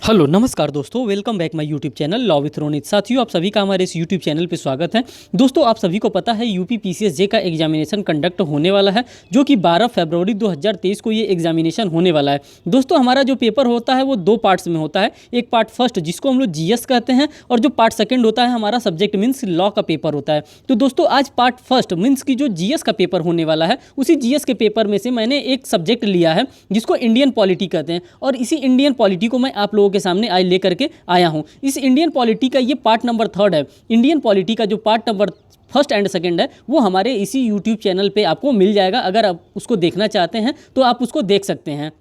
Hello नमस्कार दोस्तों, welcome back my YouTube channel law with Ronit. साथियों, आप सभी का हमारे इस यूट्यूब चैनल पे स्वागत है। दोस्तों, आप सभी को पता है यूपी पीसीएस का एग्जामिनेशन कंडक्ट होने वाला है, जो कि 12 फरवरी 2023 को ये एग्जामिनेशन होने वाला है। दोस्तों, हमारा जो पेपर होता है वो दो पार्ट्स में होता है। एक पार्ट फर्स्ट जिसको हम लोग जीएस कहते हैं, और जो पार्ट सेकेंड होता है हमारा सब्जेक्ट मीन्स लॉ का पेपर होता है। तो दोस्तों, आज पार्ट फर्स्ट मीन्स की जो जीएस का पेपर होने वाला है, उसी जीएस के पेपर में से मैंने एक सब्जेक्ट लिया है जिसको इंडियन पॉलिटी कहते हैं, और इसी इंडियन पॉलिटी को मैं आप लोगों के सामने आज लेकर के आया हूं। इस इंडियन पॉलिटी का ये पार्ट नंबर 3 है। इंडियन पॉलिटी का जो part number first and second है वो हमारे इसी यूट्यूब चैनल पे आपको मिल जाएगा। अगर आप उसको देखना चाहते हैं तो आप उसको देख सकते हैं।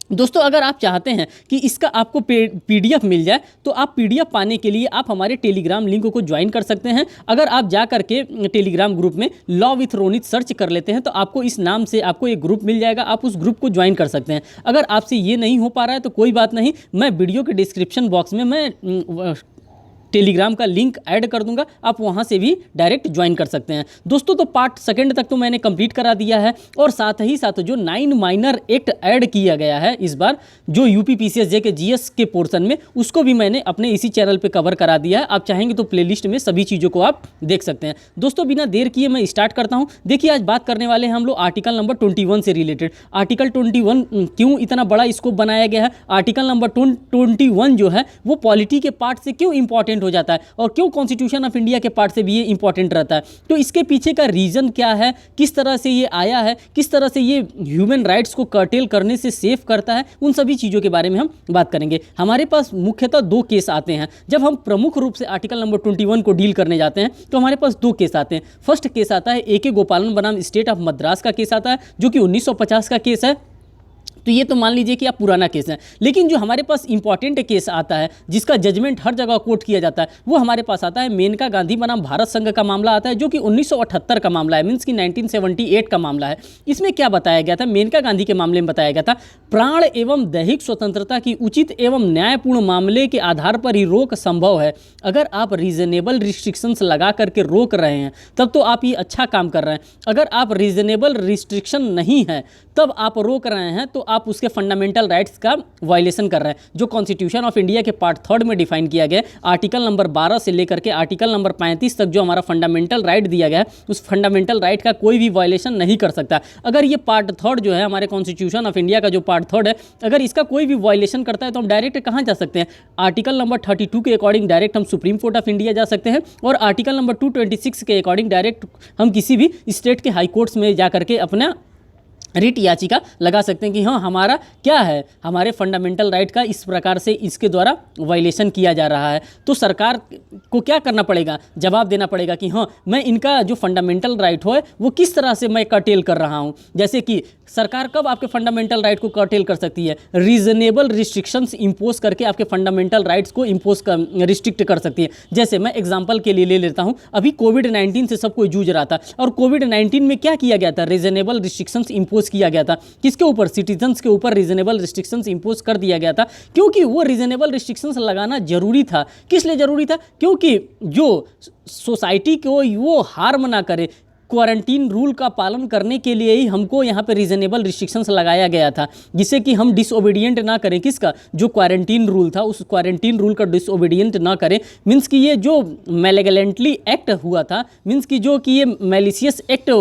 दोस्तों, अगर आप चाहते हैं कि इसका आपको पीडीएफ मिल जाए तो आप पीडीएफ पाने के लिए आप हमारे टेलीग्राम लिंक को ज्वाइन कर सकते हैं। अगर आप जा करके टेलीग्राम ग्रुप में लॉ विथ रोनित सर्च कर लेते हैं तो आपको इस नाम से आपको एक ग्रुप मिल जाएगा। आप उस ग्रुप को ज्वाइन कर सकते हैं। अगर आपसे ये नहीं हो पा रहा है तो कोई बात नहीं, मैं वीडियो के डिस्क्रिप्शन बॉक्स में मैं टेलीग्राम का लिंक ऐड कर दूंगा, आप वहां से भी डायरेक्ट ज्वाइन कर सकते हैं। दोस्तों, तो पार्ट सेकंड तक तो मैंने कंप्लीट करा दिया है, और साथ ही साथ जो 9 माइनर एक्ट ऐड किया गया है इस बार जो यूपी पीसीएस के जीएस के पोर्शन में, उसको भी मैंने अपने इसी चैनल पे कवर करा दिया है। आप चाहेंगे तो प्लेलिस्ट में सभी चीज़ों को आप देख सकते हैं। दोस्तों, बिना देर किए मैं स्टार्ट करता हूँ। देखिए, आज बात करने वाले हैं हम लोग आर्टिकल नंबर 21 से रिलेटेड। आर्टिकल 21 क्यों इतना बड़ा स्कोप बनाया गया है, आर्टिकल नंबर 21 जो है वो पॉलिटी के पार्ट से क्यों इंपॉर्टेंट हो जाता है, और क्यों कॉन्स्टिट्यूशन ऑफ इंडिया के पार्ट से भी ये इंपॉर्टेंट रहता है, तो इसके पीछे का रीजन क्या है, किस तरह से ये आया है, किस तरह से ये ह्यूमन राइट्स को कर्टेल करने से सेव करता है, उन सभी चीज़ों के बारे में हम बात करेंगे। हमारे पास मुख्यतः 2 केस आते हैं। जब हम प्रमुख रूप से आर्टिकल नंबर 21 को डील करने जाते हैं तो हमारे पास 2 केस आते हैं। फर्स्ट केस आता है AK गोपालन बनाम स्टेट ऑफ मद्रास का केस आता है, जो कि 1950 का केस है। तो ये तो मान लीजिए कि आप पुराना केस है, लेकिन जो हमारे पास इंपॉर्टेंट केस आता है जिसका जजमेंट हर जगह कोर्ट किया जाता है, वो हमारे पास आता है मेनका गांधी बनाम भारत संघ का मामला आता है, जो कि 1978 का मामला है, मीन्स कि 1978 का मामला है। इसमें क्या बताया गया था, मेनका गांधी के मामले में बताया गया था, प्राण एवं दैहिक स्वतंत्रता की उचित एवं न्यायपूर्ण मामले के आधार पर ही रोक संभव है। अगर आप रीजनेबल रिस्ट्रिक्शंस लगा करके रोक रहे हैं तब तो आप ये अच्छा काम कर रहे हैं। अगर आप रीजनेबल रिस्ट्रिक्शन नहीं है तब आप रोक रहे हैं तो आप उसके फंडामेंटल राइट्स का वायलेशन कर रहे हैं, जो कॉन्स्टिट्यूशन ऑफ इंडिया के पार्ट 3 में डिफाइन किया गया है। आर्टिकल नंबर 12 से लेकर के आर्टिकल नंबर 35 तक जो हमारा फंडामेंटल राइट दिया गया है, उस फंडामेंटल राइट का कोई भी वायलेशन नहीं कर सकता। अगर ये पार्ट 3 जो है हमारे कॉन्स्टिट्यूशन ऑफ इंडिया का जो पार्ट 3 है, अगर इसका कोई भी वायलेशन करता है तो हम डायरेक्ट कहाँ जा सकते हैं, आर्टिकल नंबर 32 के अकॉर्डिंग डायरेक्ट हम सुप्रीम कोर्ट ऑफ इंडिया जा सकते हैं, और आर्टिकल नंबर 226 के अकॉर्डिंग डायरेक्ट हम किसी भी स्टेट के हाई कोर्ट्स में जा करके अपना रिट याचिका लगा सकते हैं कि हाँ, हमारा क्या है, हमारे फंडामेंटल राइट का इस प्रकार से इसके द्वारा वायलेशन किया जा रहा है। तो सरकार को क्या करना पड़ेगा, जवाब देना पड़ेगा कि हाँ, मैं इनका जो फंडामेंटल राइट हो वो किस तरह से मैं कर्टेल कर रहा हूँ। जैसे कि सरकार कब आपके फंडामेंटल राइट को कर्टेल कर सकती है, रीजनेबल रिस्ट्रिक्शंस इंपोज करके आपके फंडामेंटल राइट्स को रिस्ट्रिक्ट कर सकती है। जैसे मैं एग्जांपल के लिए ले लेता हूं, अभी कोविड-19 से सब कोई जूझ रहा था, और कोविड-19 में क्या किया गया था, रीजनेबल रिस्ट्रिक्शंस इंपोज किया गया था। किसके ऊपर, सिटीजन्स के ऊपर रीजनेबल रिस्ट्रिक्शंस इंपोज कर दिया गया था, क्योंकि वो रीजनेबल रिस्ट्रिक्शंस लगाना जरूरी था। किस लिए जरूरी था, क्योंकि जो सोसाइटी को वो हार्म ना करे, क्वारंटीन रूल का पालन करने के लिए ही हमको यहाँ पे रीजनेबल रिस्ट्रिक्शंस लगाया गया था, जिससे कि हम डिसओबीडियंट ना करें। किसका, जो क्वारंटीन रूल था उस क्वारंटीन रूल का डिसओबीडियंट ना करें। मीन्स कि ये जो मैलेगलेंटली एक्ट हुआ था, मीन्स कि जो कि ये मैलिशियस एक्ट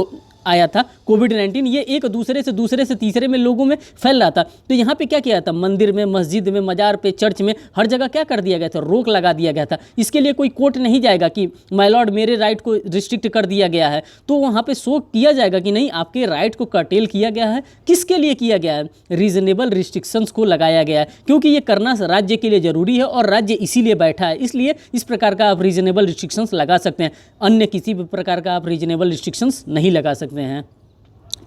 आया था कोविड-19, ये एक दूसरे से तीसरे में लोगों में फैल रहा था। तो यहाँ पे क्या किया था, मंदिर में, मस्जिद में, मजार पे, चर्च में, हर जगह क्या कर दिया गया था, रोक लगा दिया गया था। इसके लिए कोई कोर्ट नहीं जाएगा कि माय लॉर्ड मेरे राइट को रिस्ट्रिक्ट कर दिया गया है, तो वहाँ पे शो किया जाएगा कि नहीं, आपके राइट को कर्टेल किया गया है। किसके लिए किया गया है, रीजनेबल रिस्ट्रिक्शंस को लगाया गया है, क्योंकि ये करना राज्य के लिए जरूरी है और राज्य इसीलिए बैठा है, इसलिए इस प्रकार का आप रीजनेबल रिस्ट्रिक्शंस लगा सकते हैं। अन्य किसी भी प्रकार का आप रीजनेबल रिस्ट्रिक्शंस नहीं लगा सकते हैं।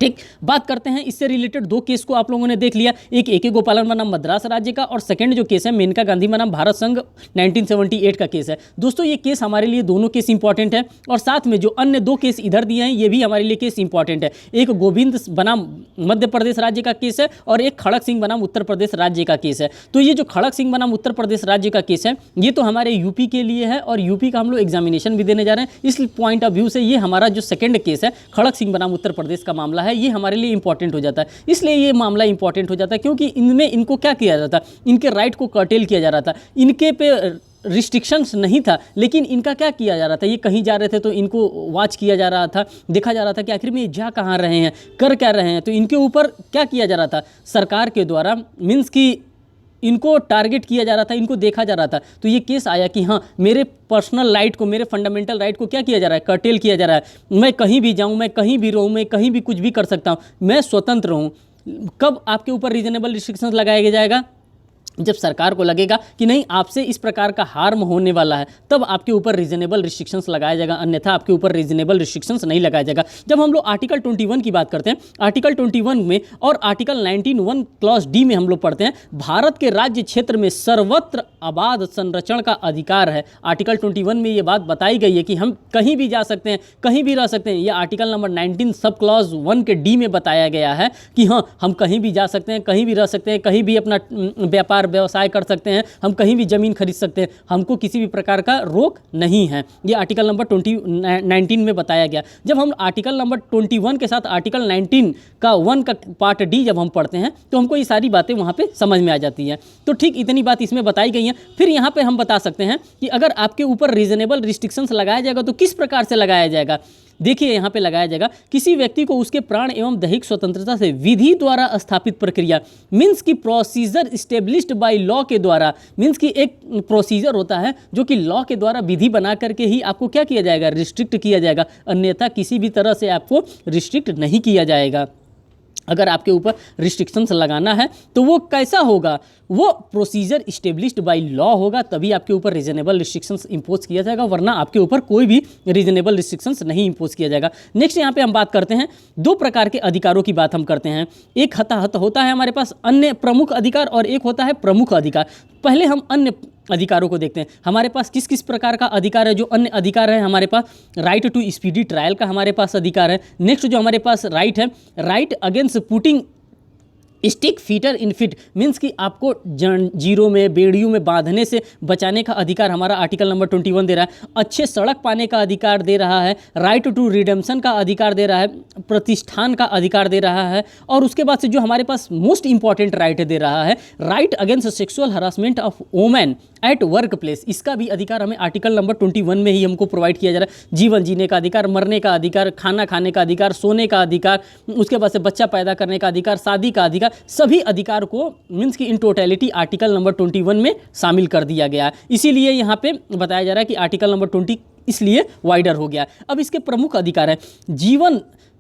ठीक, बात करते हैं इससे रिलेटेड 2 केस को आप लोगों ने देख लिया, एक AK गोपालन बनाम मद्रास राज्य का, और सेकंड जो केस है मेनका गांधी बनाम भारत संघ 1978 का केस है। दोस्तों, ये केस हमारे लिए दोनों केस इंपॉर्टेंट है, और साथ में जो अन्य 2 केस इधर दिए हैं ये भी हमारे लिए केस इंपॉर्टेंट है। एक गोविंद बनाम मध्य प्रदेश राज्य का केस है, और एक खड़क सिंह बनाम उत्तर प्रदेश राज्य का केस है। तो ये जो खड़क सिंह बनाम उत्तर प्रदेश राज्य का केस है, ये तो हमारे यूपी के लिए है, और यूपी का हम लोग एग्जामिनेशन भी देने जा रहे हैं। इस पॉइंट ऑफ व्यू से ये हमारा जो सेकेंड केस है खड़क सिंह बनाम उत्तर प्रदेश का मामला है, है, ये हमारे लिए इंपॉर्टेंट हो जाता है। इसलिए ये मामला इंपॉर्टेंट हो जाता है क्योंकि इनमें इनको क्या किया जाता, इनके राइट को कर्टेल किया जा रहा था, इनके पे रिस्ट्रिक्शंस नहीं था, लेकिन इनका क्या किया जा रहा था, ये कहीं जा रहे थे तो इनको वॉच किया जा रहा था, देखा जा रहा था कि आखिर में ये जा कहाँ रहे हैं, कर क्या रहे हैं, तो इनके ऊपर क्या किया जा रहा था सरकार के द्वारा, मीन्स कि इनको टारगेट किया जा रहा था, इनको देखा जा रहा था। तो ये केस आया कि हाँ, मेरे पर्सनल राइट को, मेरे फंडामेंटल राइट को क्या किया जा रहा है, कर्टेल किया जा रहा है, मैं कहीं भी जाऊँ, मैं कहीं भी रहूँ, मैं कहीं भी कुछ भी कर सकता हूँ, मैं स्वतंत्र हूँ। कब आपके ऊपर रीजनेबल रिस्ट्रिक्शंस लगाया जाएगा, जब सरकार को लगेगा कि नहीं आपसे इस प्रकार का हार्म होने वाला है, तब आपके ऊपर रीजनेबल रिस्ट्रिक्शंस लगाया जाएगा, अन्यथा आपके ऊपर रीजनेबल रिस्ट्रिक्शंस नहीं लगाया जाएगा। जब हम लोग आर्टिकल 21 की बात करते हैं, आर्टिकल 21 में और आर्टिकल 19(1) क्लॉज डी में हम लोग पढ़ते हैं, भारत के राज्य क्षेत्र में सर्वत्र आबाद संरक्षण का अधिकार है। आर्टिकल 21 में ये बात बताई गई है कि हम कहीं भी जा सकते हैं, कहीं भी रह सकते हैं। यह आर्टिकल नंबर 19 सब क्लॉज 1 के डी में बताया गया है कि हाँ, हम कहीं भी जा सकते हैं, कहीं भी रह सकते हैं, कहीं भी अपना व्यापार व्यवसाय कर सकते हैं, हम कहीं भी जमीन खरीद सकते हैं, हमको किसी भी प्रकार का रोक नहीं है। ये आर्टिकल नंबर 19 में बताया गया। जब हम आर्टिकल नंबर 21 के साथ आर्टिकल 19 का 1 का पार्ट डी जब हम पढ़ते हैं तो हमको ये सारी बातें वहाँ पे समझ में आ जाती हैं। तो ठीक इतनी बात इसमें बताई गई है। फिर यहाँ पे हम बता सकते हैं कि अगर आपके ऊपर रीजनेबल रिस्ट्रिक्शंस लगाया जाएगा तो किस प्रकार से लगाया जाएगा। देखिए यहाँ पे लगाया जाएगा, किसी व्यक्ति को उसके प्राण एवं दैहिक स्वतंत्रता से विधि द्वारा स्थापित प्रक्रिया, मीन्स की प्रोसीजर स्टेब्लिश्ड बाय लॉ के द्वारा, मीन्स की एक प्रोसीजर होता है जो कि लॉ के द्वारा विधि बना करके ही आपको क्या किया जाएगा, रिस्ट्रिक्ट किया जाएगा, अन्यथा किसी भी तरह से आपको रिस्ट्रिक्ट नहीं किया जाएगा। अगर आपके ऊपर रिस्ट्रिक्शंस लगाना है तो वो कैसा होगा, वो प्रोसीजर इस्टेब्लिश्ड बाय लॉ होगा, तभी आपके ऊपर रीजनेबल रिस्ट्रिक्शंस इंपोज किया जाएगा, वरना आपके ऊपर कोई भी रीजनेबल रिस्ट्रिक्शंस नहीं इंपोज किया जाएगा। नेक्स्ट यहाँ पे हम बात करते हैं, दो प्रकार के अधिकारों की बात हम करते हैं। एक होता है हमारे पास अन्य प्रमुख अधिकार और एक होता है प्रमुख अधिकार। पहले हम अन्य अधिकारों को देखते हैं। हमारे पास किस किस प्रकार का अधिकार है। जो अन्य अधिकार है, हमारे पास राइट टू स्पीडी ट्रायल का हमारे पास अधिकार है। नेक्स्ट जो हमारे पास राइट है, right against putting stick fetter in fit, means कि आपको जीरो में, बेड़ियों में बांधने से बचाने का अधिकार हमारा आर्टिकल नंबर 21 दे रहा है। अच्छे सड़क पाने का अधिकार दे रहा है, राइट टू रिडेम्पशन का अधिकार दे रहा है, प्रतिष्ठान का अधिकार दे रहा है, और उसके बाद से जो हमारे पास मोस्ट इंपॉर्टेंट राइट दे रहा है, right against sexual harassment of women at work place. इसका भी अधिकार हमें आर्टिकल नंबर 21 में ही हमको प्रोवाइड किया जा रहा है। जीवन जीने का अधिकार, मरने का अधिकार, खाना खाने का अधिकार, सोने का अधिकार, उसके बाद से बच्चा पैदा करने का अधिकार, शादी का अधिकार, सभी अधिकार को मीन्स की इन टोटलिटी आर्टिकल नंबर 21 में शामिल कर दिया गया। इसीलिए यहाँ पे बताया जा रहा है कि आर्टिकल नंबर 20 इसलिए वाइडर हो गया। अब इसके प्रमुख अधिकार है,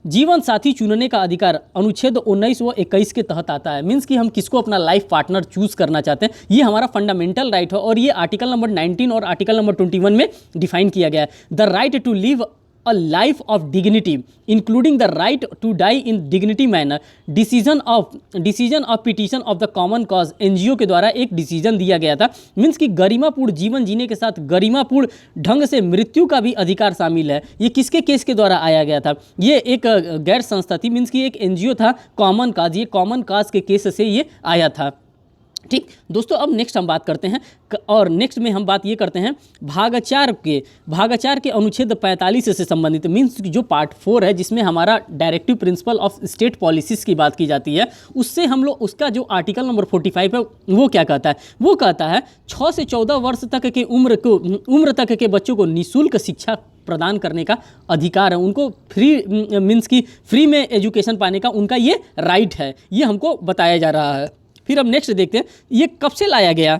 जीवन साथी चुनने का अधिकार अनुच्छेद 19 व 21 के तहत आता है। मीन्स कि हम किसको अपना लाइफ पार्टनर चूज करना चाहते हैं, ये हमारा फंडामेंटल राइट है, और ये आर्टिकल नंबर 19 और आर्टिकल नंबर 21 में डिफाइन किया गया है। The right to live a life of dignity including the right to die in dignity manner, decision of petition of the common cause, NGO के द्वारा एक डिसीजन दिया गया था। मीन्स कि गरिमापूर्ण जीवन जीने के साथ गरिमापूर्ण ढंग से मृत्यु का भी अधिकार शामिल है। ये किसके केस के द्वारा आया गया था, ये एक गैर संस्था थी, मीन्स कि एक एनजीओ था कॉमन काज, ये कॉमन काज के केस से ये आया था। ठीक दोस्तों, अब नेक्स्ट हम बात करते हैं, और नेक्स्ट में हम बात ये करते हैं भागाचार के अनुच्छेद 45 से संबंधित, मीन्स जो पार्ट 4 है, जिसमें हमारा directive principle of state policies की बात की जाती है। उससे हम लोग उसका जो आर्टिकल नंबर 45 है वो क्या कहता है, वो कहता है 6 से 14 वर्ष तक के उम्र तक के बच्चों को निःशुल्क शिक्षा प्रदान करने का अधिकार है। उनको फ्री मीन्स की फ्री में एजुकेशन पाने का उनका ये राइट है, ये हमको बताया जा रहा है। फिर हम नेक्स्ट देखते हैं, ये कब से लाया गया,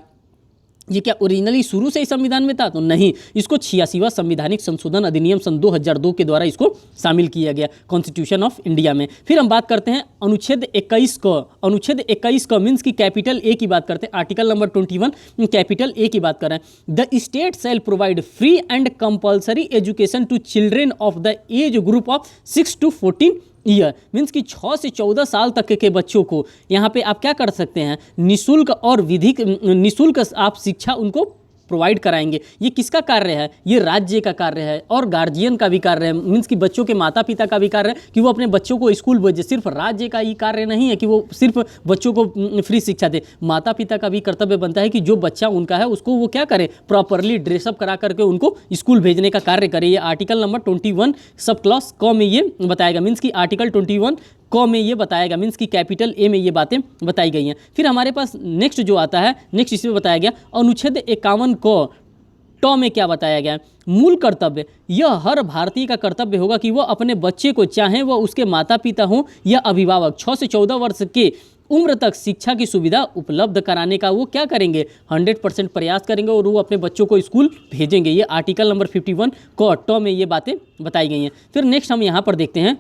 ये क्या ओरिजिनली शुरू से ही संविधान में था, तो नहीं, इसको 86वां संवैधानिक संशोधन अधिनियम सन 2002 के द्वारा इसको शामिल किया गया कॉन्स्टिट्यूशन ऑफ इंडिया में। फिर हम बात करते हैं अनुच्छेद 21 को मीन्स की कैपिटल ए की बात करते हैं। आर्टिकल नंबर 21 कैपिटल ए की बात कर रहे हैं। The state shall provide free and compulsory education to children of the age group of 6 to 14 year, means कि 6 से 14 साल तक के बच्चों को यहाँ पे आप क्या कर सकते हैं, निःशुल्क और विधिक निःशुल्क आप शिक्षा उनको प्रोवाइड कराएंगे। ये किसका कार्य है, ये राज्य का कार्य है और गार्जियन का भी कार्य है, मीन्स कि बच्चों के माता पिता का भी कार्य है कि वो अपने बच्चों को स्कूल भेजे। सिर्फ राज्य का ये कार्य नहीं है कि वो सिर्फ बच्चों को फ्री शिक्षा दे, माता पिता का भी कर्तव्य बनता है कि जो बच्चा उनका है उसको वो क्या करे, प्रॉपरली ड्रेसअप करा करके उनको स्कूल भेजने का कार्य करे। ये आर्टिकल नंबर 21 सब क्लॉज क में ये बताएगा। मीन्स कि आर्टिकल 21 क में ये बताया गया, मीन्स कि कैपिटल ए में ये बातें बताई गई हैं। फिर हमारे पास नेक्स्ट जो आता है, नेक्स्ट इसमें बताया गया अनुच्छेद 51 क ट में क्या बताया गया है, मूल कर्तव्य, यह हर भारतीय का कर्तव्य होगा कि वह अपने बच्चे को, चाहे वह उसके माता पिता हों या अभिभावक, 6 से 14 वर्ष के उम्र तक शिक्षा की सुविधा उपलब्ध कराने का वो क्या करेंगे, 100% प्रयास करेंगे और वो अपने बच्चों को स्कूल भेजेंगे। ये आर्टिकल नंबर 51 क ट में ये बातें बताई गई हैं। फिर नेक्स्ट हम यहाँ पर देखते हैं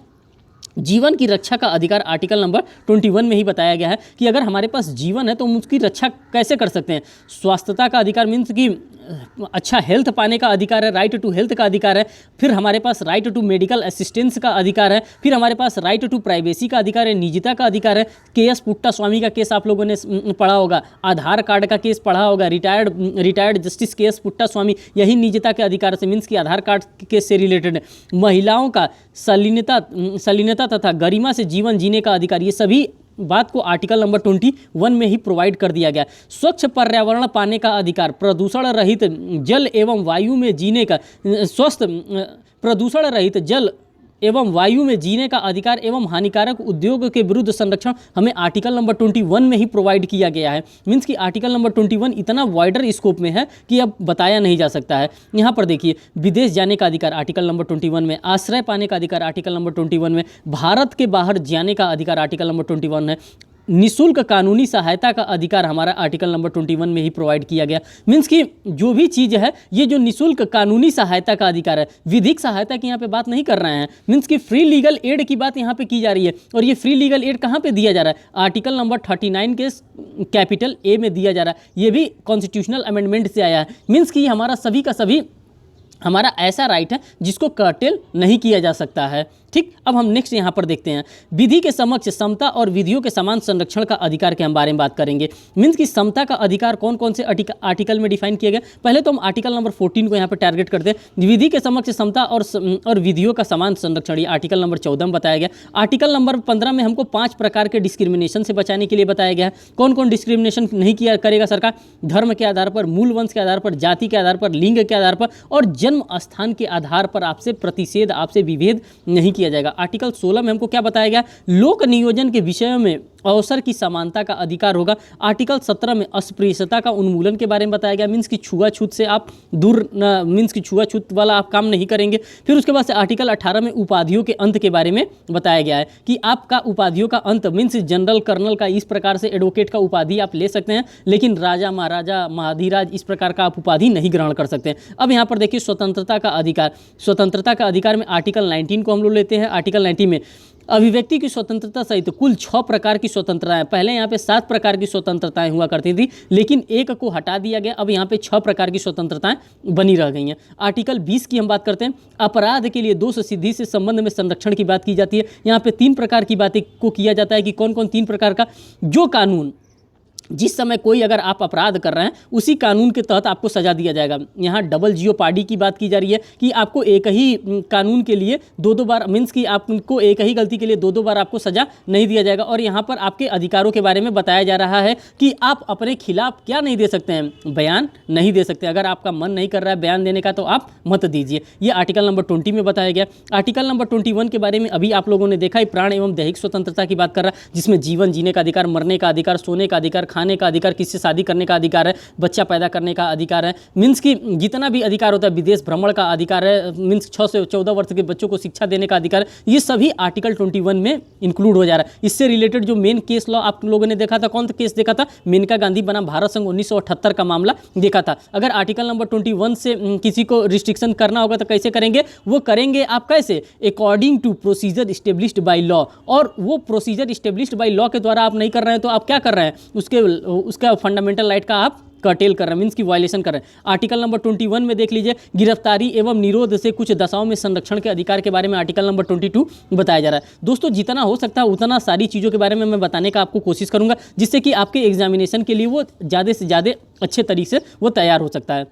जीवन की रक्षा का अधिकार, आर्टिकल नंबर 21 में ही बताया गया है कि अगर हमारे पास जीवन है तो हम उसकी रक्षा कैसे कर सकते हैं। स्वास्थ्यता का अधिकार, मीन्स कि अच्छा हेल्थ पाने का अधिकार है, राइट टू हेल्थ का अधिकार है। फिर हमारे पास राइट टू मेडिकल असिस्टेंस का अधिकार है। फिर हमारे पास राइट टू प्राइवेसी का अधिकार है, निजता का अधिकार है। के.एस. पुट्टास्वामी का केस आप लोगों ने पढ़ा होगा, आधार कार्ड का केस पढ़ा होगा, रिटायर्ड जस्टिस के.एस. पुट्टास्वामी, यही निजता के अधिकार से, मीन्स कि आधार कार्ड केस से रिलेटेड है। महिलाओं का शालीनता तथा गरिमा से जीवन जीने का अधिकार, ये सभी बात को आर्टिकल नंबर 21 में ही प्रोवाइड कर दिया गया। स्वच्छ पर्यावरण पाने का अधिकार, प्रदूषण रहित जल एवं वायु में जीने का, प्रदूषण रहित जल एवं वायु में जीने का अधिकार एवं हानिकारक उद्योग के विरुद्ध संरक्षण हमें आर्टिकल नंबर 21 में ही प्रोवाइड किया गया है। मीन्स कि आर्टिकल नंबर 21 इतना वाइडर स्कोप में है कि अब बताया नहीं जा सकता है। यहाँ पर देखिए, विदेश जाने का अधिकार आर्टिकल नंबर 21 में, आश्रय पाने का अधिकार आर्टिकल नंबर 21 में, भारत के बाहर जाने का अधिकार आर्टिकल नंबर 21 है, निःशुल्क कानूनी सहायता का अधिकार हमारा आर्टिकल नंबर 21 में ही प्रोवाइड किया गया। मीन्स कि जो भी चीज़ है, ये जो निःशुल्क कानूनी सहायता का अधिकार है, विधिक सहायता की यहाँ पे बात नहीं कर रहे हैं। मीन्स कि फ्री लीगल एड की बात यहाँ पे की जा रही है। और ये फ्री लीगल एड कहाँ पे दिया जा रहा है, आर्टिकल नंबर 39 के कैपिटल ए में दिया जा रहा है। ये भी कॉन्स्टिट्यूशनल अमेंडमेंट से आया है। मीन्स कि हमारा सभी का सभी हमारा ऐसा राइट है जिसको कर्टेल नहीं किया जा सकता है। ठीक, अब हम नेक्स्ट यहाँ पर देखते हैं, विधि के समक्ष समता और विधियों के समान संरक्षण का अधिकार के हम बारे में बात करेंगे। मीन्स कि समता का अधिकार कौन कौन से आर्टिकल में डिफाइन किया गया। पहले तो हम आर्टिकल नंबर 14 को यहाँ पर टारगेट करते हैं। विधि के समक्ष समता और विधियों का समान संरक्षण, ये आर्टिकल नंबर 14 में बताया गया। आर्टिकल नंबर 15 में हमको 5 प्रकार के डिस्क्रिमिनेशन से बचाने के लिए बताया गया है। कौन कौन डिस्क्रिमिनेशन नहीं किया करेगा सरकार, धर्म के आधार पर, मूल वंश के आधार पर, जाति के आधार पर, लिंग के आधार पर और जन्म स्थान के आधार पर आपसे प्रतिषेध, आपसे विभेद नहीं किया जाएगा। आर्टिकल 16 में हमको क्या बताया गया, लोक नियोजन के विषय में अवसर की समानता का अधिकार होगा। आर्टिकल 17 में अस्पृश्यता का उन्मूलन के बारे में बताया गया। मीन्स की छुआछूत से आप दूर, मीन्स की छुआछूत वाला आप काम नहीं करेंगे। फिर उसके बाद से आर्टिकल 18 में उपाधियों के अंत के बारे में बताया गया है कि आपका उपाधियों का अंत, मीन्स जनरल कर्नल का इस प्रकार से एडवोकेट का उपाधि आप ले सकते हैं, लेकिन राजा महाराजा महाधिराज इस प्रकार का आप उपाधि नहीं ग्रहण कर सकते हैं। अब यहाँ पर देखिए स्वतंत्रता का अधिकार, स्वतंत्रता का अधिकार में आर्टिकल 19 को हम लोग लेते हैं। आर्टिकल 19 में अभिव्यक्ति की स्वतंत्रता सहित कुल 6 प्रकार की स्वतंत्रताएं, पहले यहाँ पे 7 प्रकार की स्वतंत्रताएं हुआ करती थी, लेकिन एक को हटा दिया गया। अब यहाँ पे 6 प्रकार की स्वतंत्रताएं बनी रह गई हैं। आर्टिकल 20 की हम बात करते हैं, अपराध के लिए दोष सिद्धि से संबंध में संरक्षण की बात की जाती है। यहाँ पे 3 प्रकार की बातें को किया जाता है कि कौन कौन 3 प्रकार का, जो कानून जिस समय कोई अगर आप अपराध कर रहे हैं उसी कानून के तहत आपको सजा दिया जाएगा। यहाँ डबल जियोपार्डी की बात की जा रही है कि आपको एक ही कानून के लिए 2-2 बार, मीन्स कि आपको एक ही गलती के लिए 2-2 बार आपको सजा नहीं दिया जाएगा। और यहाँ पर आपके अधिकारों के बारे में बताया जा रहा है कि आप अपने खिलाफ क्या नहीं दे सकते हैं, बयान नहीं दे सकते। अगर आपका मन नहीं कर रहा है बयान देने का तो आप मत दीजिए। ये आर्टिकल नंबर 20 में बताया गया। आर्टिकल नंबर 21 के बारे में अभी आप लोगों ने देखा ही, प्राण एवं दैहिक स्वतंत्रता की बात कर रहा है, जिसमें जीवन जीने का अधिकार, मरने का अधिकार, सोने का अधिकार, खाने का अधिकार, किससे शादी करने का अधिकार है, बच्चा पैदा करने का अधिकार है। मीन्स कि जितना भी अधिकार होता है, विदेश भ्रमण का अधिकार है, मीन्स 6 से 14 वर्ष के बच्चों को शिक्षा देने का अधिकार है, ये सभी आर्टिकल 21 में इंक्लूड हो जा रहा है। इससे रिलेटेड जो मेन केस लॉ आप लोगों ने देखा था, कौन सा केस देखा था, मेनका गांधी बनाम भारत संघ 1978 का मामला देखा था। अगर आर्टिकल नंबर 21 से किसी को रिस्ट्रिक्शन करना होगा तो कैसे करेंगे, वो करेंगे आप कैसे, according to procedure established by law. और वो प्रोसीजर स्टेब्लिश्ड बाय लॉ के द्वारा आप नहीं कर रहे हैं तो आप क्या कर रहे हैं, उसका फंडामेंटल राइट का आप कर्टेल कर रहे हैं, मीन्स की वायलेशन कर रहे हैं। आर्टिकल नंबर 21 में देख लीजिए, गिरफ्तारी एवं निरोध से कुछ दशाओं में संरक्षण के अधिकार के बारे में आर्टिकल नंबर 22 बताया जा रहा है। दोस्तों जितना हो सकता है उतना सारी चीज़ों के बारे में मैं बताने का आपको कोशिश करूंगा, जिससे कि आपके एग्जामिनेशन के लिए वो ज़्यादा से ज़्यादा अच्छे तरीके से वो तैयार हो सकता है।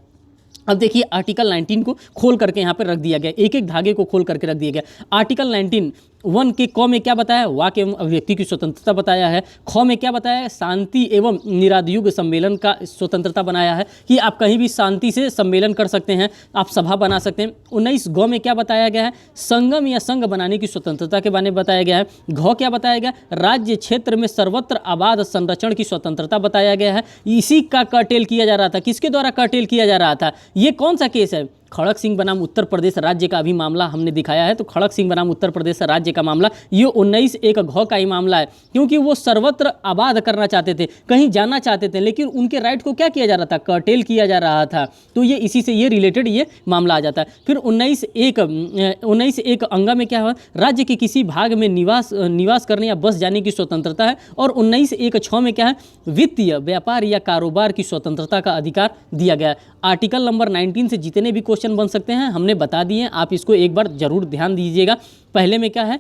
अब देखिए आर्टिकल 19 को खोल करके यहाँ पर रख दिया गया, एक एक धागे को खोल करके रख दिया गया। आर्टिकल 19 1 के क में क्या बताया है, वाक्य एवं अभिव्यक्ति की स्वतंत्रता बताया है। ख में क्या बताया है, शांति एवं निरायुग सम्मेलन का स्वतंत्रता बनाया है कि आप कहीं भी शांति से सम्मेलन कर सकते हैं, आप सभा बना सकते हैं। 19 ग में क्या बताया गया है, संगम या संघ बनाने की स्वतंत्रता के बारे में बताया गया है। घ क्या बताया गया, राज्य क्षेत्र में सर्वत्र आबाद संरक्षण की स्वतंत्रता बताया गया है। इसी का कर्टेल किया जा रहा था, किसके द्वारा कर्टेल किया जा रहा था, ये कौन सा केस है, खड़क सिंह बनाम उत्तर प्रदेश राज्य का अभी मामला हमने दिखाया है। तो खड़क सिंह बनाम उत्तर प्रदेश राज्य का मामला ये 19(1) घ का ही मामला है, क्योंकि वो सर्वत्र आबाद करना चाहते थे, कहीं जाना चाहते थे, लेकिन उनके राइट को क्या किया जा रहा था, कर्टेल किया जा रहा था। तो ये इसी से ये रिलेटेड ये मामला आ जाता है। फिर 19(1) अंगा में क्या है, राज्य के किसी भाग में निवास करने या बस जाने की स्वतंत्रता है। और 19(1) 6 में क्या है, वित्तीय व्यापार या कारोबार की स्वतंत्रता का अधिकार दिया गया है। आर्टिकल नंबर 19 से जितने भी क्वेश्चन बन सकते हैं हमने बता दिए, आप इसको एक बार जरूर ध्यान दीजिएगा। पहले में क्या है,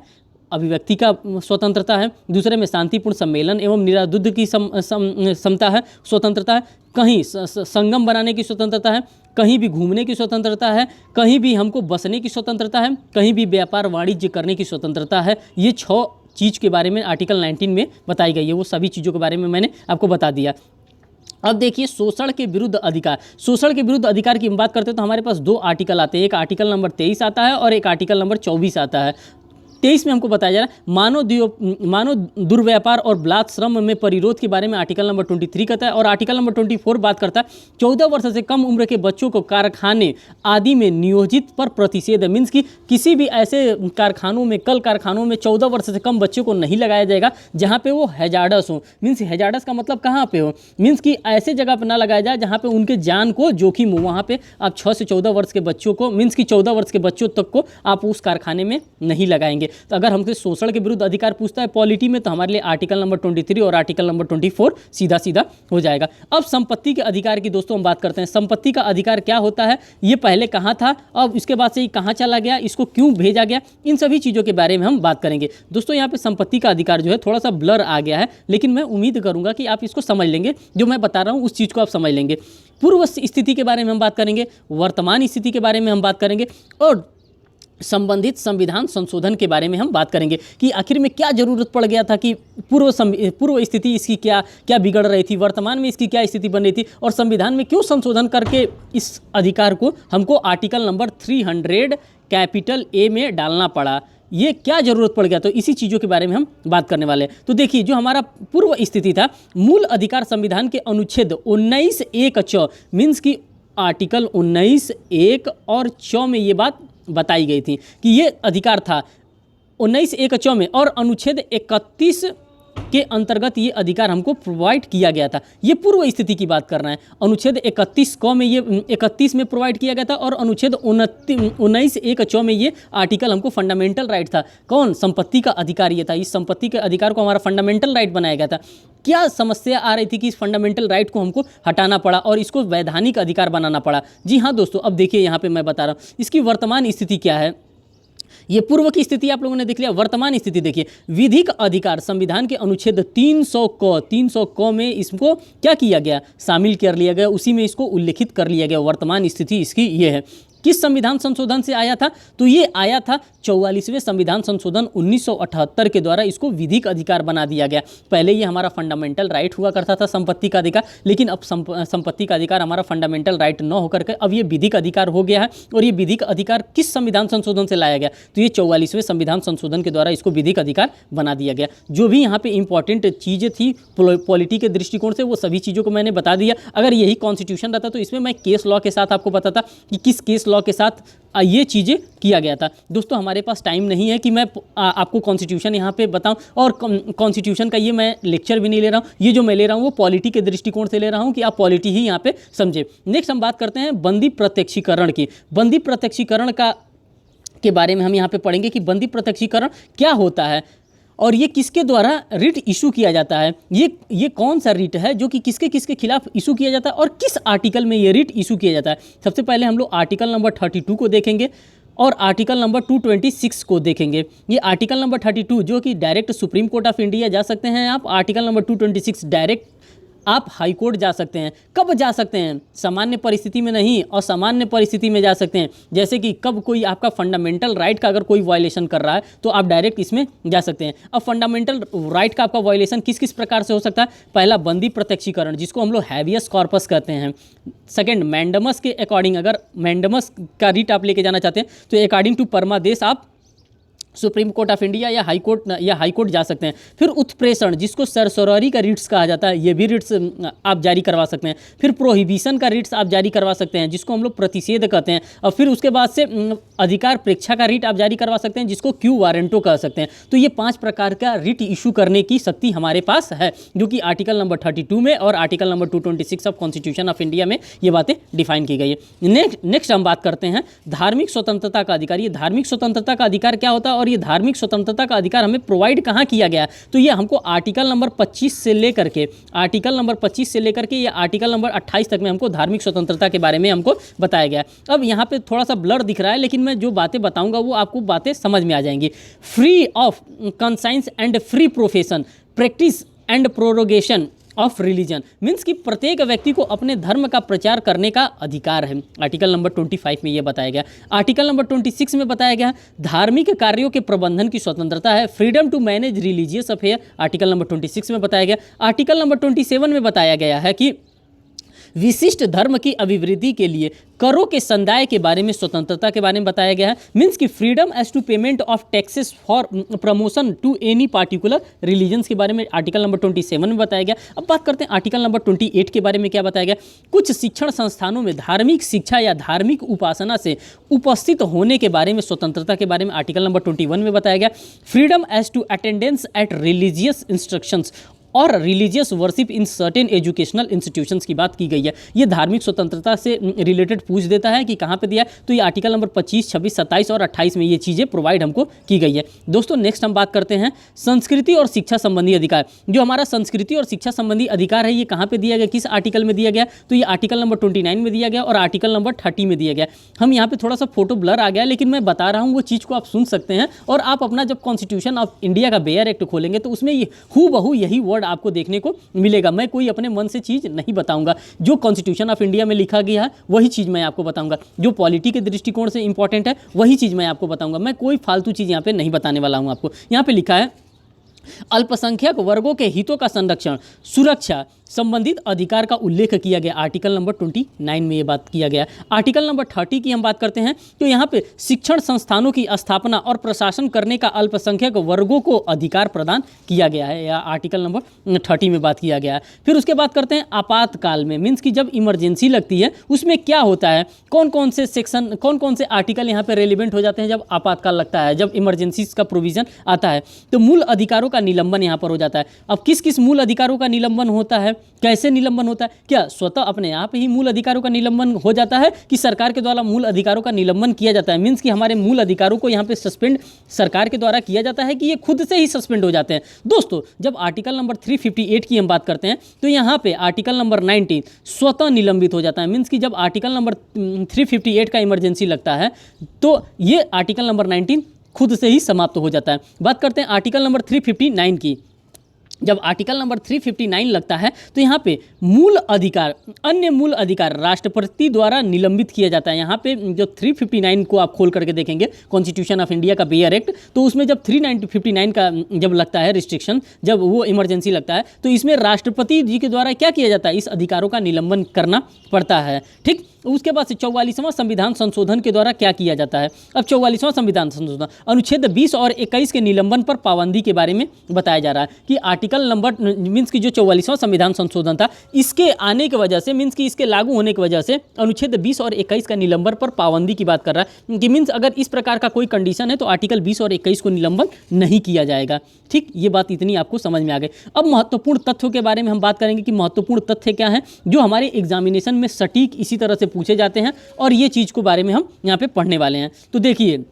अभिव्यक्ति का स्वतंत्रता है। दूसरे में शांतिपूर्ण सम्मेलन एवं निरायुद्ध की क्षमता है, स्वतंत्रता है। कहीं संगम बनाने की स्वतंत्रता है, कहीं भी घूमने की स्वतंत्रता है, कहीं भी हमको बसने की स्वतंत्रता है, कहीं भी व्यापार वाणिज्य करने की स्वतंत्रता है। ये 6 चीज़ के बारे में आर्टिकल 19 में बताई गई है, वो सभी चीज़ों के बारे में मैंने आपको बता दिया। अब देखिए शोषण के विरुद्ध अधिकार, शोषण के विरुद्ध अधिकार की हम बात करते हैं तो हमारे पास 2 आर्टिकल आते हैं, एक आर्टिकल नंबर 23 आता है और एक आर्टिकल नंबर 24 आता है। 23 में हमको बताया जा रहा है मानव दुर्व्यापार और बलात् श्रम में परिरोध के बारे में आर्टिकल नंबर 23 कहता है। और आर्टिकल नंबर 24 बात करता है 14 वर्ष से कम उम्र के बच्चों को कारखाने आदि में नियोजित पर प्रतिषेध है। मीन्स कि किसी भी ऐसे कारखानों में, कल कारखानों में 14 वर्ष से कम बच्चों को नहीं लगाया जाएगा जहाँ पे वो हैजार्डस हो। मीन्स हैजार्डस का मतलब कहाँ पे हो, मीन्स कि ऐसे जगह पर ना लगाया जाए जहाँ पे उनके जान को जोखिम हो। वहाँ पे आप 6 से 14 वर्ष के बच्चों को, मीन्स कि 14 वर्ष के बच्चों तक को आप उस कारखाने में नहीं लगाएंगे। तो अगर हमसे शोषण के विरुद्ध अधिकार पूछता है पॉलिटी में, तो हमारे लिए आर्टिकल नंबर 23 और आर्टिकल नंबर 24 सीधा सीधा हो जाएगा। अब संपत्ति के अधिकार की दोस्तों हम बात करते हैं। संपत्ति का अधिकार क्या होता है, ये पहले कहाँ था, अब इसके बाद से ये कहाँ चला गया, इसको क्यों भेजा गया, इन सभी चीज़ों के बारे में हम बात करेंगे। दोस्तों यहाँ पे संपत्ति का अधिकार जो है थोड़ा सा ब्लर आ गया है, लेकिन मैं उम्मीद करूँगा कि आप इसको समझ लेंगे, जो मैं बता रहा हूँ उस चीज़ को आप समझ लेंगे। पूर्व स्थिति के बारे में हम बात करेंगे, वर्तमान स्थिति के बारे में हम बात करेंगे और संबंधित संविधान संशोधन के बारे में हम बात करेंगे कि आखिर में क्या जरूरत पड़ गया था कि पूर्व स्थिति इसकी क्या बिगड़ रही थी, वर्तमान में इसकी क्या स्थिति बन रही थी और संविधान में क्यों संशोधन करके इस अधिकार को हमको आर्टिकल नंबर 300 कैपिटल ए में डालना पड़ा, ये क्या जरूरत पड़ गया। तो इसी चीज़ों के बारे में हम बात करने वाले हैं। तो देखिए जो हमारा पूर्व स्थिति था, मूल अधिकार संविधान के अनुच्छेद 19(1) च मीन्स की आर्टिकल 19(1) और 4 में ये बात बताई गई थी कि ये अधिकार था 19(1) च में, और अनुच्छेद 31 के अंतर्गत ये अधिकार हमको प्रोवाइड किया गया था। ये पूर्व स्थिति की बात कर रहे हैं। अनुच्छेद 31 क में ये 31 में प्रोवाइड किया गया था और अनुच्छेद 19(1) च में ये आर्टिकल हमको फंडामेंटल राइट था। कौन, संपत्ति का अधिकार ये था। इस संपत्ति के अधिकार को हमारा फंडामेंटल राइट बनाया गया था। क्या समस्या आ रही थी कि इस फंडामेंटल राइट को हमको हटाना पड़ा और इसको वैधानिक अधिकार बनाना पड़ा। जी हाँ दोस्तों, अब देखिए यहाँ पे मैं बता रहा हूँ इसकी वर्तमान स्थिति क्या है। ये पूर्व की स्थिति आप लोगों ने देख लिया, वर्तमान स्थिति देखिए। विधिक अधिकार संविधान के अनुच्छेद 300 क में इसको क्या किया गया, शामिल कर लिया गया, उसी में इसको उल्लेखित कर लिया गया। वर्तमान स्थिति इसकी ये है। किस संविधान संशोधन से आया था, तो ये आया था 44वें संविधान संशोधन 1978 के द्वारा इसको विधिक अधिकार बना दिया गया। पहले ये हमारा फंडामेंटल राइट हुआ करता था संपत्ति का अधिकार, लेकिन अब संपत्ति का अधिकार हमारा फंडामेंटल राइट न होकर के अब ये विधिक अधिकार हो गया है। और ये विधिक अधिकार किस संविधान संशोधन से लाया गया, तो ये 44वें संविधान संशोधन के द्वारा इसको विधिक अधिकार बना दिया गया। जो भी यहाँ पे इंपॉर्टेंट चीज़ें थी पॉलिटी के दृष्टिकोण से, वो सभी चीज़ों को मैंने बता दिया। अगर यही कॉन्स्टिट्यूशन रहता तो इसमें मैं केस लॉ के साथ आपको बताता कि किस केस लॉ के साथ ये चीज़ें किया गया था। दोस्तों हमारे पास टाइम नहीं है कि मैं आपको कॉन्स्टिट्यूशन यहाँ पे बताऊं, और कॉन्स्टिट्यूशन का ये मैं लेक्चर भी नहीं ले रहा हूँ। ये जो मैं ले रहा हूँ वो पॉलिटी के दृष्टिकोण से ले रहा हूँ कि आप पॉलिटी ही यहाँ पे समझे। नेक्स्ट हम बात करते हैं बंदी प्रत्यक्षीकरण की। बंदी प्रत्यक्षीकरण के बारे में हम यहाँ पे पढ़ेंगे कि बंदी प्रत्यक्षीकरण क्या होता है और ये किसके द्वारा रिट इशू किया जाता है। ये कौन सा रिट है जो कि किसके किसके खिलाफ इशू किया जाता है और किस आर्टिकल में ये रिट इशू किया जाता है। सबसे पहले हम लोग आर्टिकल नंबर 32 को देखेंगे और आर्टिकल नंबर 226 को देखेंगे। ये आर्टिकल नंबर 32 जो कि direct supreme court of India जा सकते हैं आप, आर्टिकल नंबर 226 डायरेक्ट आप हाई कोर्ट जा सकते हैं। कब जा सकते हैं? सामान्य परिस्थिति में नहीं, असामान्य परिस्थिति में जा सकते हैं। जैसे कि कब कोई आपका फंडामेंटल राइट का अगर कोई वायलेशन कर रहा है तो आप डायरेक्ट इसमें जा सकते हैं। अब फंडामेंटल राइट का आपका वायलेशन किस किस प्रकार से हो सकता है? पहला, बंदी प्रत्यक्षीकरण, जिसको हम लोग हैबियस कॉर्पस कहते हैं। सेकंड, मैंडमस के अकॉर्डिंग, अगर मैंडमस का रिट आप लेके जाना चाहते हैं तो अकॉर्डिंग टू परमादेश आप सुप्रीम कोर्ट ऑफ इंडिया या हाई कोर्ट जा सकते हैं। फिर उत्प्रेषण, जिसको सरसरारी का रिट्स कहा जाता है, ये भी रिट्स आप जारी करवा सकते हैं। फिर प्रोहिबिशन का रिट्स आप जारी करवा सकते हैं, जिसको हम लोग प्रतिषेध कहते हैं। और फिर उसके बाद से अधिकार प्रेक्षा का रिट आप जारी करवा सकते हैं, जिसको क्यू वारंटो कह सकते हैं। तो ये 5 प्रकार का रिट इशू करने की शक्ति हमारे पास है, जो कि आर्टिकल नंबर 32 में और article number 226 of constitution of India में ये बातें डिफाइन की गई है। नेक्स्ट हम बात करते हैं धार्मिक स्वतंत्रता का अधिकार। ये धार्मिक स्वतंत्रता का अधिकार क्या होता है और ये धार्मिक स्वतंत्रता का अधिकार हमें प्रोवाइड कहाँ किया गया? तो ये हमको आर्टिकल नंबर 25 से लेकर के ये आर्टिकल नंबर 28 तक में हमको धार्मिक स्वतंत्रता के बारे में हमको बताया गया। अब यहाँ पे थोड़ा सा ब्लर दिख रहा है, लेकिन मैं जो बातें बताऊंगा वो आपको बातें समझ में आ जाएंगी। Free of conscience and free profession, practice and prorogation of religion, means कि प्रत्येक व्यक्ति को अपने धर्म का प्रचार करने का अधिकार है। आर्टिकल नंबर 25 में ये बताया गया। आर्टिकल नंबर 26 में बताया गया धार्मिक कार्यों के प्रबंधन की स्वतंत्रता है, freedom to manage religious affair, article number 26 में बताया गया। आर्टिकल नंबर 27 में बताया गया है कि विशिष्ट धर्म की अभिवृद्धि के लिए करों के संदाय के बारे में स्वतंत्रता के बारे में बताया गया है, मीन्स कि freedom as to payment of taxes for promotion to any particular religions के बारे में आर्टिकल नंबर 27 में बताया गया। अब बात करते हैं आर्टिकल नंबर 28 के बारे में क्या बताया गया। कुछ शिक्षण संस्थानों में धार्मिक शिक्षा या धार्मिक उपासना से उपस्थित होने के बारे में स्वतंत्रता के बारे में आर्टिकल नंबर 21 में बताया गया। Freedom as to attendance at religious instructions और religious worship in certain educational institutions की बात की गई है। ये धार्मिक स्वतंत्रता से रिलेटेड पूछ देता है कि कहाँ पे दिया है, तो ये आर्टिकल नंबर 25, 26, 27 और 28 में ये चीज़ें प्रोवाइड हमको की गई है। दोस्तों नेक्स्ट हम बात करते हैं संस्कृति और शिक्षा संबंधी अधिकार। जो हमारा संस्कृति और शिक्षा संबंधी अधिकार है ये कहाँ पर दिया गया, किस आर्टिकल में दिया गया? तो ये आर्टिकल नंबर 29 में दिया गया और आर्टिकल नंबर 30 में दिया गया। हम यहाँ पर थोड़ा सा फोटो ब्लर आ गया, लेकिन मैं बता रहा हूँ वो चीज़ को आप सुन सकते हैं। और आप अपना जब कॉन्स्टिट्यूशन ऑफ इंडिया का बेयर एक्ट खोलेंगे तो उसमें ये हूबहू यही वर्ड आपको देखने को मिलेगा। मैं कोई अपने मन से चीज़ नहीं बताऊंगा, जो कॉन्स्टिट्यूशन ऑफ इंडिया में लिखा गया है वही चीज़ मैं आपको बताऊंगा। जो पॉलिटी के दृष्टिकोण से इंपॉर्टेंट है वही चीज़ मैं आपको बताऊंगा। मैं कोई फालतू चीज़ यहाँ पे नहीं बताने वाला हूँ आपको। यहाँ पे लिखा है अल्पसंख्यक वर्गों के हितों का संरक्षण सुरक्षा संबंधित अधिकार का उल्लेख किया गया। आर्टिकल नंबर 29 में ये बात किया गया। आर्टिकल नंबर 30 की हम बात करते हैं तो यहाँ पे शिक्षण संस्थानों की स्थापना और प्रशासन करने का अल्पसंख्यक वर्गों को अधिकार प्रदान किया गया है, या आर्टिकल नंबर 30 में बात किया गया है। फिर उसके बाद करते हैं आपातकाल में, मीन्स कि जब इमरजेंसी लगती है उसमें क्या होता है, कौन कौन से सेक्शन, कौन कौन से आर्टिकल यहाँ पे रेलिवेंट हो जाते हैं जब आपातकाल लगता है, जब इमरजेंसी का प्रोविजन आता है। तो मूल अधिकारों का निलंबन यहाँ पर हो जाता है। अब किस किस मूल अधिकारों का निलंबन होता है, कैसे निलंबन होता है? क्या स्वतः अपने आप ही मूल अधिकारों का निलंबन हो जाता है कि सरकार के द्वारा मूल अधिकारों का निलंबन किया जाता है? मीन्स कि हमारे मूल अधिकारों को यहाँ पे सस्पेंड सरकार के द्वारा किया जाता है कि ये खुद से ही सस्पेंड हो जाते हैं? दोस्तों जब आर्टिकल नंबर 358 की हम बात करते हैं तो यहाँ पे आर्टिकल नंबर 19 स्वतः निलंबित हो जाता है। मीन्स कि जब आर्टिकल नंबर 358 का इमरजेंसी लगता है तो ये आर्टिकल नंबर 19 खुद से ही समाप्त हो जाता है। बात करते हैं आर्टिकल नंबर 359 की। जब आर्टिकल नंबर 359 लगता है तो यहाँ पे मूल अधिकार, अन्य मूल अधिकार राष्ट्रपति द्वारा निलंबित किया जाता है। यहाँ पे जो 359 को आप खोल करके देखेंगे कॉन्स्टिट्यूशन ऑफ इंडिया का बेयर एक्ट, तो उसमें जब 359 का जब लगता है रिस्ट्रिक्शन, जब वो इमरजेंसी लगता है तो इसमें राष्ट्रपति जी के द्वारा क्या किया जाता है, इस अधिकारों का निलंबन करना पड़ता है। ठीक, उसके बाद से 44वां संविधान संशोधन के द्वारा क्या किया जाता है। अब 44वां संविधान संशोधन अनुच्छेद 20 और 21 के निलंबन पर पाबंदी के बारे में बताया जा रहा है कि आर्टिकल नंबर मीन्स की जो 44वां संविधान संशोधन था इसके आने की वजह से, मीन्स कि इसके लागू होने की वजह से अनुच्छेद 20 और 21 का निलंबन पर पाबंदी की बात कर रहा है कि मीन्स अगर इस प्रकार का कोई कंडीशन है तो आर्टिकल 20 और 21 को निलंबन नहीं किया जाएगा। ठीक, ये बात इतनी आपको समझ में आ गई। अब महत्वपूर्ण तथ्यों के बारे में हम बात करेंगे कि महत्वपूर्ण तथ्य क्या हैं जो हमारे एग्जामिनेशन में सटीक इसी तरह से पूछे जाते हैं और ये चीज़ के बारे में हम यहाँ पे पढ़ने वाले हैं। तो देखिए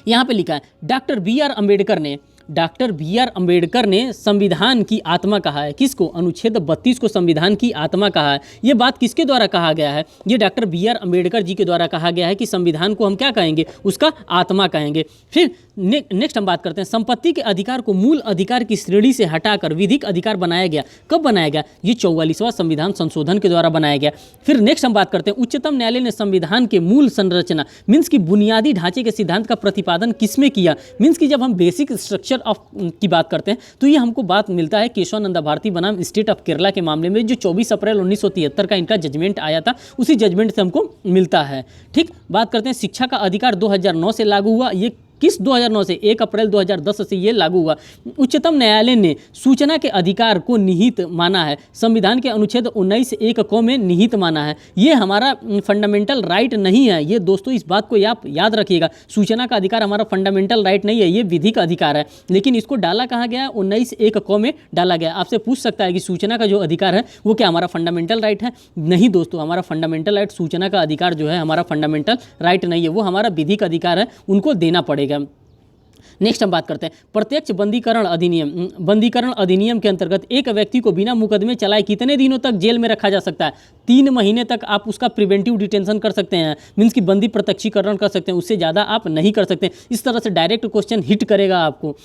यहाँ पे लिखा है डॉक्टर बी आर अम्बेडकर ने संविधान की आत्मा कहा है। किसको? अनुच्छेद 32 को संविधान की आत्मा कहा है। ये बात किसके द्वारा कहा गया है? ये doctor B are Ambedkar ji के द्वारा कहा गया है कि संविधान को हम क्या कहेंगे, उसका आत्मा कहेंगे। फिर नेक्स्ट हम बात करते हैं संपत्ति के अधिकार को मूल अधिकार की श्रेणी से हटाकर विधिक अधिकार बनाया गया। कब बनाया गया? ये 44वां संविधान संशोधन के द्वारा बनाया गया। फिर नेक्स्ट हम बात करते हैं उच्चतम न्यायालय ने संविधान के मूल संरचना मीन्स की बुनियादी ढांचे के सिद्धांत का प्रतिपादन किसमें किया? मीन्स की जब हम बेसिक स्ट्रक्चर ऑफ की बात करते हैं तो ये हमको बात मिलता है केशवानंदा भारती बनाम स्टेट ऑफ केरला के मामले में, जो 24 अप्रैल 1973 का इनका जजमेंट आया था, उसी जजमेंट से हमको मिलता है। ठीक, बात करते हैं शिक्षा का अधिकार 2009 से लागू हुआ। ये किस 2009 से? 1 अप्रैल 2010 से ये लागू हुआ। उच्चतम न्यायालय ने सूचना के अधिकार को निहित माना है, संविधान के अनुच्छेद 19(1) को में निहित माना है। ये हमारा फंडामेंटल राइट नहीं है। ये दोस्तों इस बात को आप याद रखिएगा, सूचना का अधिकार हमारा फंडामेंटल राइट नहीं है, ये विधिक अधिकार है। लेकिन इसको डाला कहाँ गया? 19(1) को में डाला गया। आपसे पूछ सकता है कि सूचना का जो अधिकार है वो क्या हमारा फंडामेंटल राइट है? नहीं दोस्तों, हमारा फंडामेंटल राइट, सूचना का अधिकार जो है हमारा फंडामेंटल राइट नहीं है, वो हमारा विधिक अधिकार है, उनको देना पड़ेगा। नेक्स्ट हम बात करते हैं प्रत्यक्ष बंदीकरण अधिनियम। बंदीकरण अधिनियम के अंतर्गत एक व्यक्ति को बिना मुकदमे चलाए कितने दिनों तक जेल में रखा जा सकता है? 3 महीने तक आप उसका प्रिवेंटिव डिटेंशन कर सकते हैं, मीन्स की बंदी प्रत्यक्षीकरण कर सकते हैं, उससे ज़्यादा आप नहीं कर सकते। इस तरह से डायरेक्ट क्वेश्चन हिट करेगा आपको।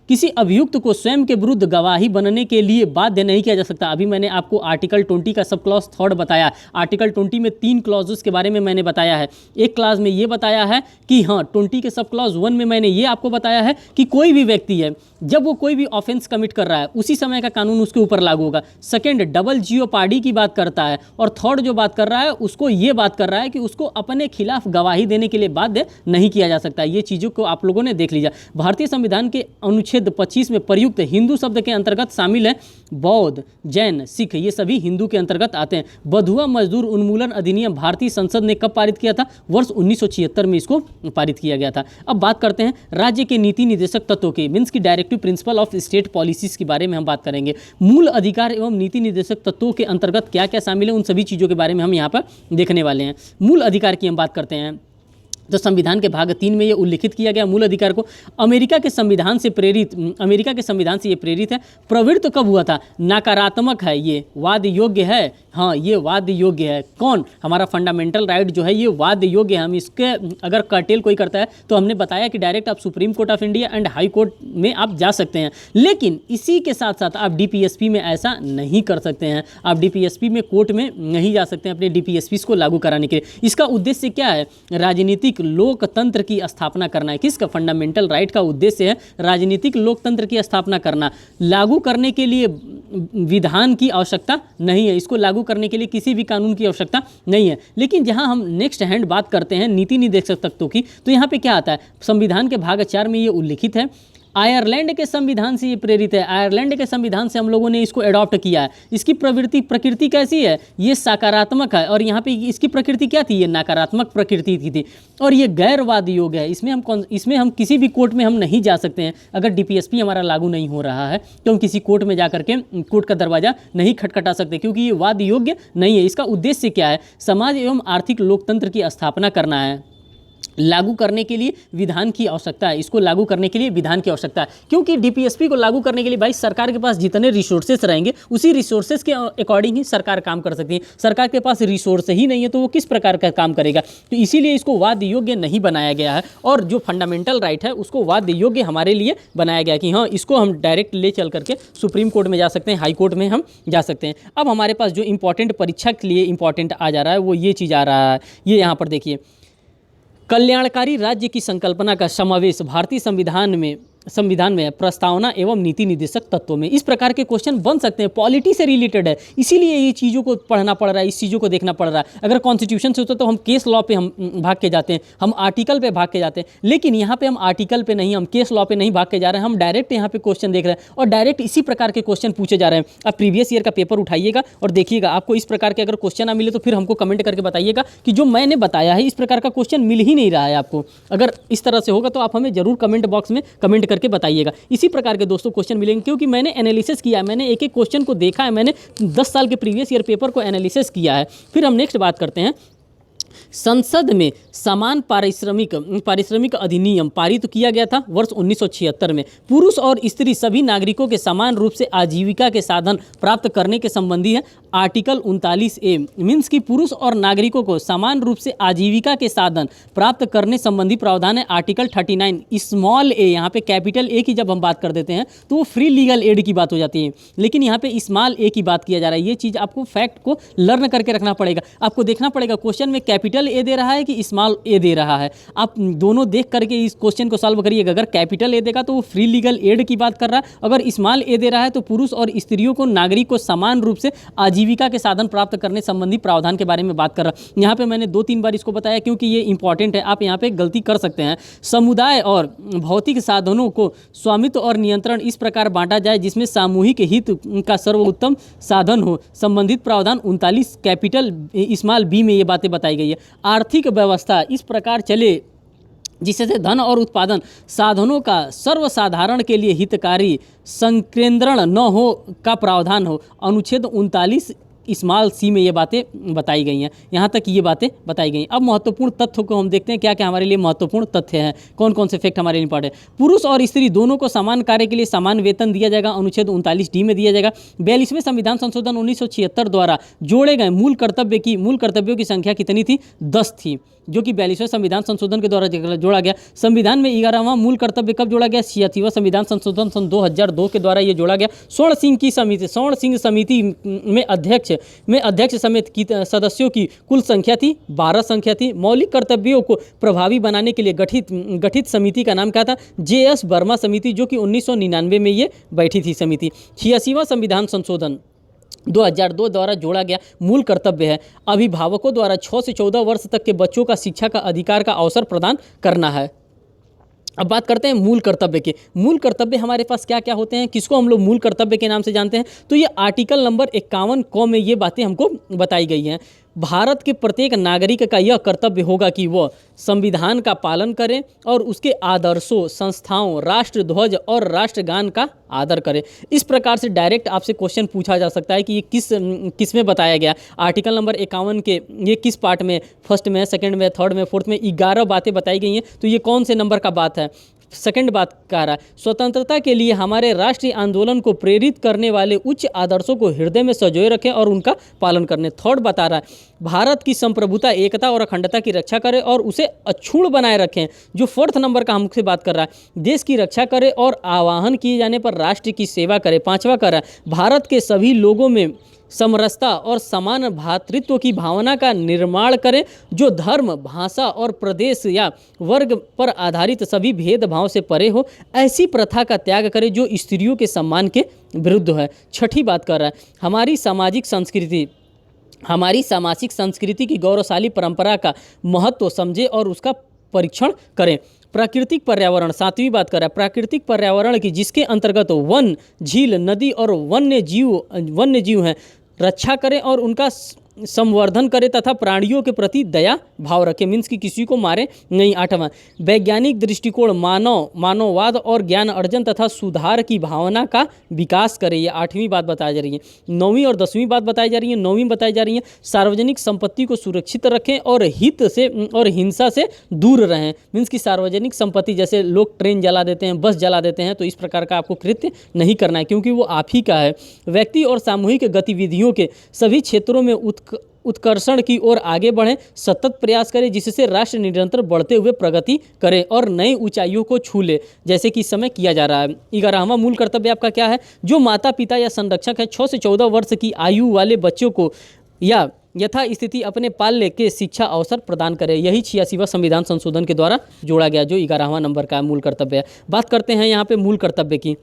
किसी अभियुक्त को स्वयं के विरुद्ध गवाही बनने के लिए बाध्य नहीं किया जा सकता। अभी मैंने आपको आर्टिकल 20 का सब क्लॉज 3 बताया। आर्टिकल 20 में 3 क्लॉजेस के बारे में मैंने बताया है। एक क्लास में ये बताया है कि हाँ 20 के सब क्लॉज 1 में मैंने ये आपको बताया है कि कोई भी व्यक्ति है जब वो कोई भी ऑफेंस कमिट कर रहा है उसी समय का कानून उसके ऊपर लागू होगा। सेकेंड, डबल जियोपार्डी की बात करता है। और थर्ड जो बात कर रहा है उसको ये बात कर रहा है कि उसको अपने खिलाफ गवाही देने के लिए बाध्य नहीं किया जा सकता। ये चीज़ों को आप लोगों ने देख लीजिए। भारतीय संविधान के अनुच्छेद 25 में प्रयुक्त हिंदू शब्द के अंतर्गत शामिल है बौद्ध, जैन, सिख, ये सभी हिंदू के अंतर्गत आते हैं। बधुआ मजदूर उन्मूलन अधिनियम भारतीय संसद ने कब पारित किया था? वर्ष 1976 में इसको पारित किया गया था। अब बात करते हैं राज्य के नीति निर्देशक तत्वों के, मीन्स की directive principle of state policies के बारे में हम बात करेंगे। मूल अधिकार एवं नीति निर्देशक तत्वों के अंतर्गत क्या क्या शामिल है, उन सभी चीज़ों के बारे में हम यहाँ पर देखने वाले हैं। मूल अधिकार की हम बात करते हैं तो संविधान के भाग 3 में ये उल्लिखित किया गया मूल अधिकार को। अमेरिका के संविधान से ये प्रेरित है। प्रवृत्त कब हुआ था? नकारात्मक है, ये वाद योग्य है। हाँ, ये वाद योग्य है। कौन? हमारा फंडामेंटल राइट जो है ये वाद योग्य है। हम इसके अगर कर्टेल कोई करता है तो हमने बताया कि डायरेक्ट आप supreme court of India and high court में आप जा सकते हैं। लेकिन इसी के साथ साथ आप डीपीएसपी में ऐसा नहीं कर सकते हैं। आप डीपीएसपी में कोर्ट में नहीं जा सकते हैं अपने डीपीएसपी को लागू कराने के लिए। इसका उद्देश्य क्या है? राजनीतिक लोकतंत्र की स्थापना करना है। किसका? फंडामेंटल राइट का उद्देश्य है राजनीतिक लोकतंत्र की स्थापना करना। लागू करने के लिए विधान की आवश्यकता नहीं है, इसको लागू करने के लिए किसी भी कानून की आवश्यकता नहीं है। लेकिन जहां हम नेक्स्ट हैंड बात करते हैं नीति निर्देशक तत्वों की, तो यहाँ पे क्या आता है? संविधान के भाग 4 में ये उल्लिखित है। आयरलैंड के संविधान से ये प्रेरित है। आयरलैंड के संविधान से हम लोगों ने इसको एडॉप्ट किया है। इसकी प्रकृति कैसी है? ये सकारात्मक है। और यहाँ पे इसकी प्रकृति क्या थी? ये नकारात्मक प्रकृति की थी। और ये गैरवाद योग है। इसमें हम किसी भी कोर्ट में हम नहीं जा सकते हैं। अगर डीपीएसपी हमारा लागू नहीं हो रहा है तो हम किसी कोर्ट में जा करके कोर्ट का दरवाजा नहीं खटखटा सकते, क्योंकि ये वाद योग्य नहीं है। इसका उद्देश्य क्या है? समाज एवं आर्थिक लोकतंत्र की स्थापना करना है। लागू करने के लिए विधान की आवश्यकता है। इसको लागू करने के लिए विधान की आवश्यकता है, क्योंकि डीपीएसपी को लागू करने के लिए भाई सरकार के पास जितने रिसोर्सेस रहेंगे उसी रिसोर्सेस के अकॉर्डिंग ही सरकार काम कर सकती है। सरकार के पास रिसोर्स ही नहीं है तो वो किस प्रकार का काम करेगा? तो इसीलिए इसको वाद योग्य नहीं बनाया गया है। और जो फंडामेंटल राइट है उसको वाद योग्य हमारे लिए बनाया गया कि हाँ इसको हम डायरेक्ट ले चल करके सुप्रीम कोर्ट में जा सकते हैं, हाई कोर्ट में हम जा सकते हैं। अब हमारे पास जो इंपॉर्टेंट परीक्षा के लिए इंपॉर्टेंट आ जा रहा है वो ये चीज़ आ रहा है। ये यहाँ पर देखिए, कल्याणकारी राज्य की संकल्पना का समावेश भारतीय संविधान में प्रस्तावना एवं नीति निर्देशक तत्वों में। इस प्रकार के क्वेश्चन बन सकते हैं, पॉलिटी से रिलेटेड है, इसीलिए ये चीज़ों को पढ़ना पड़ रहा है, इस चीज़ों को देखना पड़ रहा है। अगर कॉन्स्टिट्यूशन से होता तो हम केस लॉ पे हम भाग के जाते हैं, हम आर्टिकल पे भाग के जाते हैं। लेकिन यहाँ पे हम आर्टिकल पे नहीं, हम केस लॉ पे नहीं भाग के जा रहे हैं, हम डायरेक्ट यहाँ पे क्वेश्चन देख रहे हैं और डायरेक्ट इसी प्रकार के क्वेश्चन पूछे जा रहे हैं। आप प्रीवियस ईयर का पेपर उठाइएगा और देखिएगा, आपको इस प्रकार के अगर क्वेश्चन ना मिले तो फिर हमको कमेंट करके बताइएगा कि जो मैंने बताया है इस प्रकार का क्वेश्चन मिल ही नहीं रहा है आपको। अगर इस तरह से होगा तो आप हमें जरूर कमेंट बॉक्स में कमेंट करके बताइएगा। इसी प्रकार के दोस्तों क्वेश्चन मिलेंगे, क्योंकि मैंने एनालिसिस किया है, मैंने एक एक क्वेश्चन को देखा है, मैंने 10 साल के प्रीवियस ईयर पेपर को एनालिसिस किया है। फिर हम नेक्स्ट बात करते हैं संसद में समान पारिश्रमिक अधिनियम पारित किया गया था वर्ष 1976 में। पुरुष और स्त्री सभी नागरिकों के समान रूप से आजीविका के साधन प्राप्त करने के संबंधी है आर्टिकल 39A। मीन्स कि पुरुष और नागरिकों को समान रूप से आजीविका के साधन प्राप्त करने संबंधी प्रावधान है आर्टिकल 39 स्मॉल ए। यहाँ पे कैपिटल ए की जब हम बात कर देते हैं तो वो फ्री लीगल एड की बात हो जाती है, लेकिन यहाँ पे स्मॉल ए की बात किया जा रहा है। ये चीज़ आपको फैक्ट को लर्न करके रखना पड़ेगा। आपको देखना पड़ेगा क्वेश्चन में कैपिटल ए दे रहा है कि स्मॉल ए दे रहा है। आप दोनों देख करके इस क्वेश्चन को सॉल्व करिएगा। अगर कैपिटल ए देगा तो वो फ्री लीगल एड की बात कर रहा है, अगर स्मॉल ए दे रहा है तो पुरुष और स्त्रियों को नागरिक को समान रूप से आजीविका के साधन प्राप्त करने संबंधी प्रावधान के बारे में बात कर रहा है। यहाँ पे मैंने 2-3 बार इसको बताया क्योंकि ये इंपॉर्टेंट है, आप यहाँ पे गलती कर सकते हैं। समुदाय और भौतिक साधनों को स्वामित्व और नियंत्रण इस प्रकार बांटा जाए जिसमें सामूहिक हित का सर्वोत्तम साधन हो। संबंधित प्रावधान 39 कैपिटल स्मॉल बी में ये बातें बताई गई है। आर्थिक व्यवस्था इस प्रकार चले जिससे धन और उत्पादन साधनों का सर्वसाधारण के लिए हितकारी संकेंद्रण न हो का प्रावधान हो। अनुच्छेद 39 स्मॉल सी में ये बातें बताई गई हैं। यहाँ तक ये बातें बताई गई हैं। अब महत्वपूर्ण तथ्य को हम देखते हैं क्या क्या हमारे लिए महत्वपूर्ण तथ्य हैं, कौन कौन से फैक्ट हमारे लिए इंपॉर्टेंट है। पुरुष और स्त्री दोनों को समान कार्य के लिए समान वेतन दिया जाएगा, अनुच्छेद 39D में दिया जाएगा। 42वें संविधान संशोधन 1976 द्वारा जोड़े गए मूल कर्तव्यों की संख्या कितनी थी? 10 थी, जो कि 42वें संविधान संशोधन के द्वारा जोड़ा गया। संविधान में 11वां मूल कर्तव्य कब जोड़ा गया? 86वां संविधान संशोधन सन 2002 के द्वारा ये जोड़ा गया। स्वर्ण सिंह समिति में अध्यक्ष समेत की सदस्यों की कुल संख्या थी 12 संख्या थी। मौलिक कर्तव्यों को प्रभावी बनाने के लिए गठित समिति का नाम क्या था? JS वर्मा समिति, जो कि 1999 में ये बैठी थी समिति। 86वां संविधान संशोधन 2002 द्वारा जोड़ा गया मूल कर्तव्य है अभिभावकों द्वारा 6 से 14 वर्ष तक के बच्चों का शिक्षा का अधिकार का अवसर प्रदान करना है। अब बात करते हैं मूल कर्तव्य के। मूल कर्तव्य हमारे पास क्या क्या होते हैं, किसको हम लोग मूल कर्तव्य के नाम से जानते हैं? तो ये आर्टिकल नंबर 51 क में ये बातें हमको बताई गई हैं। भारत के प्रत्येक नागरिक का यह कर्तव्य होगा कि वह संविधान का पालन करें और उसके आदर्शों, संस्थाओं, राष्ट्र ध्वज और राष्ट्रगान का आदर करें। इस प्रकार से डायरेक्ट आपसे क्वेश्चन पूछा जा सकता है कि ये किस में बताया गया। आर्टिकल नंबर 51 के ये किस पार्ट में, फर्स्ट में, सेकंड में, थर्ड में, फोर्थ में 11 बातें बताई गई हैं। तो ये कौन से नंबर का बात है? सेकंड बात कह रहा है स्वतंत्रता के लिए हमारे राष्ट्रीय आंदोलन को प्रेरित करने वाले उच्च आदर्शों को हृदय में संजोए रखें और उनका पालन करने। थर्ड बता रहा है भारत की संप्रभुता, एकता और अखंडता की रक्षा करें और उसे अक्षुण्ण बनाए रखें। जो फोर्थ नंबर का हमसे बात कर रहा है देश की रक्षा करें और आह्वान किए जाने पर राष्ट्र की सेवा करें। पांचवा कर रहा है भारत के सभी लोगों में समरसता और समान भ्रातृत्व की भावना का निर्माण करें, जो धर्म, भाषा और प्रदेश या वर्ग पर आधारित सभी भेदभाव से परे हो। ऐसी प्रथा का त्याग करें जो स्त्रियों के सम्मान के विरुद्ध है। छठी बात कर रहा है हमारी सामाजिक संस्कृति की गौरवशाली परंपरा का महत्व समझें और उसका परीक्षण करें। प्राकृतिक पर्यावरण, सातवीं बात कर रहा है प्राकृतिक पर्यावरण की, जिसके अंतर्गत वन, झील, नदी और वन्य जीव हैं, रक्षा करें और उनका संवर्धन करें तथा प्राणियों के प्रति दया भाव रखें। मीन्स कि किसी को मारे नहीं। आठवां वैज्ञानिक दृष्टिकोण, मानववाद और ज्ञान अर्जन तथा सुधार की भावना का विकास करें। ये 8वीं बात बताई जा रही है। 9वीं और 10वीं बात बताई जा रही है। 9वीं बताई जा रही है सार्वजनिक संपत्ति को सुरक्षित रखें और हिंसा से दूर रहें। मीन्स कि सार्वजनिक संपत्ति, जैसे लोग ट्रेन जला देते हैं, बस जला देते हैं, तो इस प्रकार का आपको कृत्य नहीं करना है क्योंकि वो आप ही का है। व्यक्ति और सामूहिक गतिविधियों के सभी क्षेत्रों में उत्कर्षण की ओर आगे बढ़ें, सतत प्रयास करें जिससे राष्ट्र निरंतर बढ़ते हुए प्रगति करे और नई ऊंचाइयों को छू ले, जैसे कि इस समय किया जा रहा है। 11वां मूल कर्तव्य आपका क्या है? जो माता पिता या संरक्षक है 6 से 14 वर्ष की आयु वाले बच्चों को या यथा स्थिति अपने पालने के शिक्षा अवसर प्रदान करें। यही 86वां संविधान संशोधन के द्वारा जोड़ा गया, जो 11वां नंबर का मूल कर्तव्य है। बात करते हैं यहाँ पे मूल कर्तव्य की।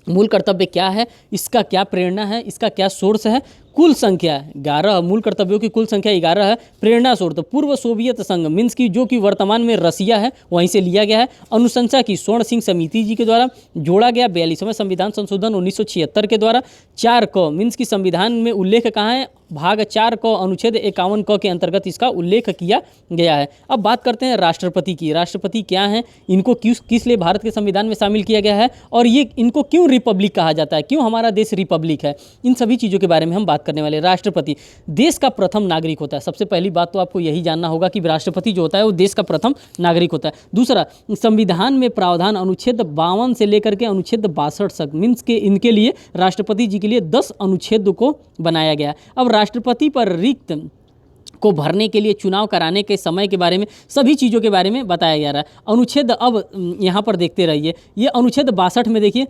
मूल कर्तव्य क्या है, इसका क्या प्रेरणा है, इसका क्या सोर्स है? कुल संख्या 11, मूल कर्तव्यों की कुल संख्या 11 है। प्रेरणा स्रोत पूर्व सोवियत संघ, मीन्स की जो कि वर्तमान में रसिया है, वहीं से लिया गया है। अनुशंसा की स्वर्ण सिंह समिति जी के द्वारा जोड़ा गया। 42वें संविधान संशोधन 1976 के द्वारा। 4 क, मीन्स की संविधान में उल्लेख कहाँ है? भाग 4 क अनुच्छेद 51 क के अंतर्गत इसका उल्लेख किया गया है। अब बात करते हैं राष्ट्रपति की। राष्ट्रपति क्या हैं, इनको किस लिए भारत के संविधान में शामिल किया गया है और ये इनको क्यों रिपब्लिक कहा जाता है, क्यों हमारा देश रिपब्लिक है, इन सभी चीज़ों के बारे में हम बात बात करने वाले। राष्ट्रपति देश का प्रथम नागरिक होता है। सबसे पहली बात तो आपको यही जानना होगा कि राष्ट्रपति जो होता है वो देश का प्रथम नागरिक होता है। दूसरा, संविधान में प्रावधान अनुच्छेद 52 से लेकर के अनुच्छेद 62 तक, मीन्स के इनके लिए राष्ट्रपति जी के लिए 10 अनुच्छेद को बनाया गया। अब राष्ट्रपति पर रिक्त को भरने के लिए चुनाव कराने के समय के बारे में सभी चीज़ों के बारे में बताया जा रहा है। अनुच्छेद अब यहाँ पर देखते रहिए, ये अनुच्छेद 62 में देखिए,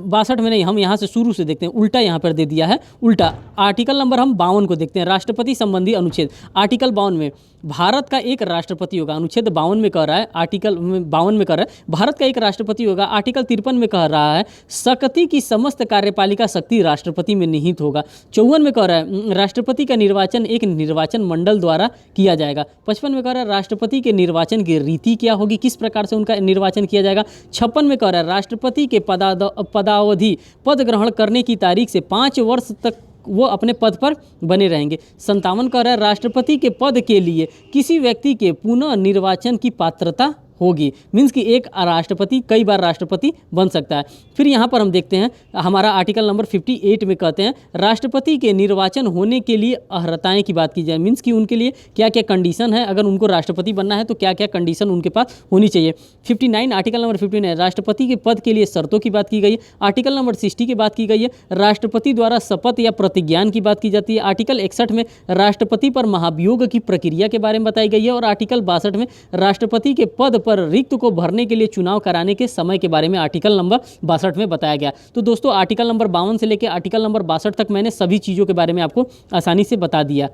62 में नहीं, हम यहाँ से शुरू से देखते हैं, उल्टा यहाँ पर दे दिया है, उल्टा आर्टिकल नंबर हम 52 को देखते हैं, राष्ट्रपति संबंधी अनुच्छेद। आर्टिकल 52 में भारत का एक राष्ट्रपति होगा, अनुच्छेद 52 में कह रहा है, आर्टिकल 52 में कह रहा है भारत का एक राष्ट्रपति होगा। आर्टिकल 53 में कह रहा है शक्ति की समस्त कार्यपालिका शक्ति राष्ट्रपति में निहित होगा। 54 में कह रहा है राष्ट्रपति का निर्वाचन एक निर्वाचन मंडल द्वारा किया जाएगा। 55 में कह रहा है राष्ट्रपति के निर्वाचन की रीति क्या होगी, किस प्रकार से उनका निर्वाचन किया जाएगा। 56 में कह रहा है राष्ट्रपति के पदावधि पद ग्रहण करने की तारीख से 5 वर्ष तक वो अपने पद पर बने रहेंगे। 57 कह रहा है राष्ट्रपति के पद के लिए किसी व्यक्ति के पुनः निर्वाचन की पात्रता होगी, मीन्स कि एक राष्ट्रपति कई बार राष्ट्रपति बन सकता है। फिर यहाँ पर हम देखते हैं हमारा आर्टिकल नंबर 58 में कहते हैं राष्ट्रपति के निर्वाचन होने के लिए अर्हताएं की बात की जाए, मीन्स कि उनके लिए क्या क्या कंडीशन है, अगर उनको राष्ट्रपति बनना है तो क्या क्या कंडीशन उनके पास होनी चाहिए। 59 आर्टिकल नंबर 59 राष्ट्रपति के पद के लिए शर्तों की बात की गई है। आर्टिकल नंबर 60 की बात की गई है, राष्ट्रपति द्वारा शपथ या प्रतिज्ञान की बात की जाती है। आर्टिकल 61 में राष्ट्रपति पर महाभियोग की प्रक्रिया के बारे में बताई गई है और आर्टिकल 62 में राष्ट्रपति के पद पर रिक्त को भरने के लिए चुनाव कराने के समय के बारे में आर्टिकल नंबर 62 में बताया गया। तो दोस्तों आर्टिकल नंबर 52 से लेकर आर्टिकल नंबर 62 तक मैंने सभी चीज़ों के बारे में आपको आसानी से बता दिया।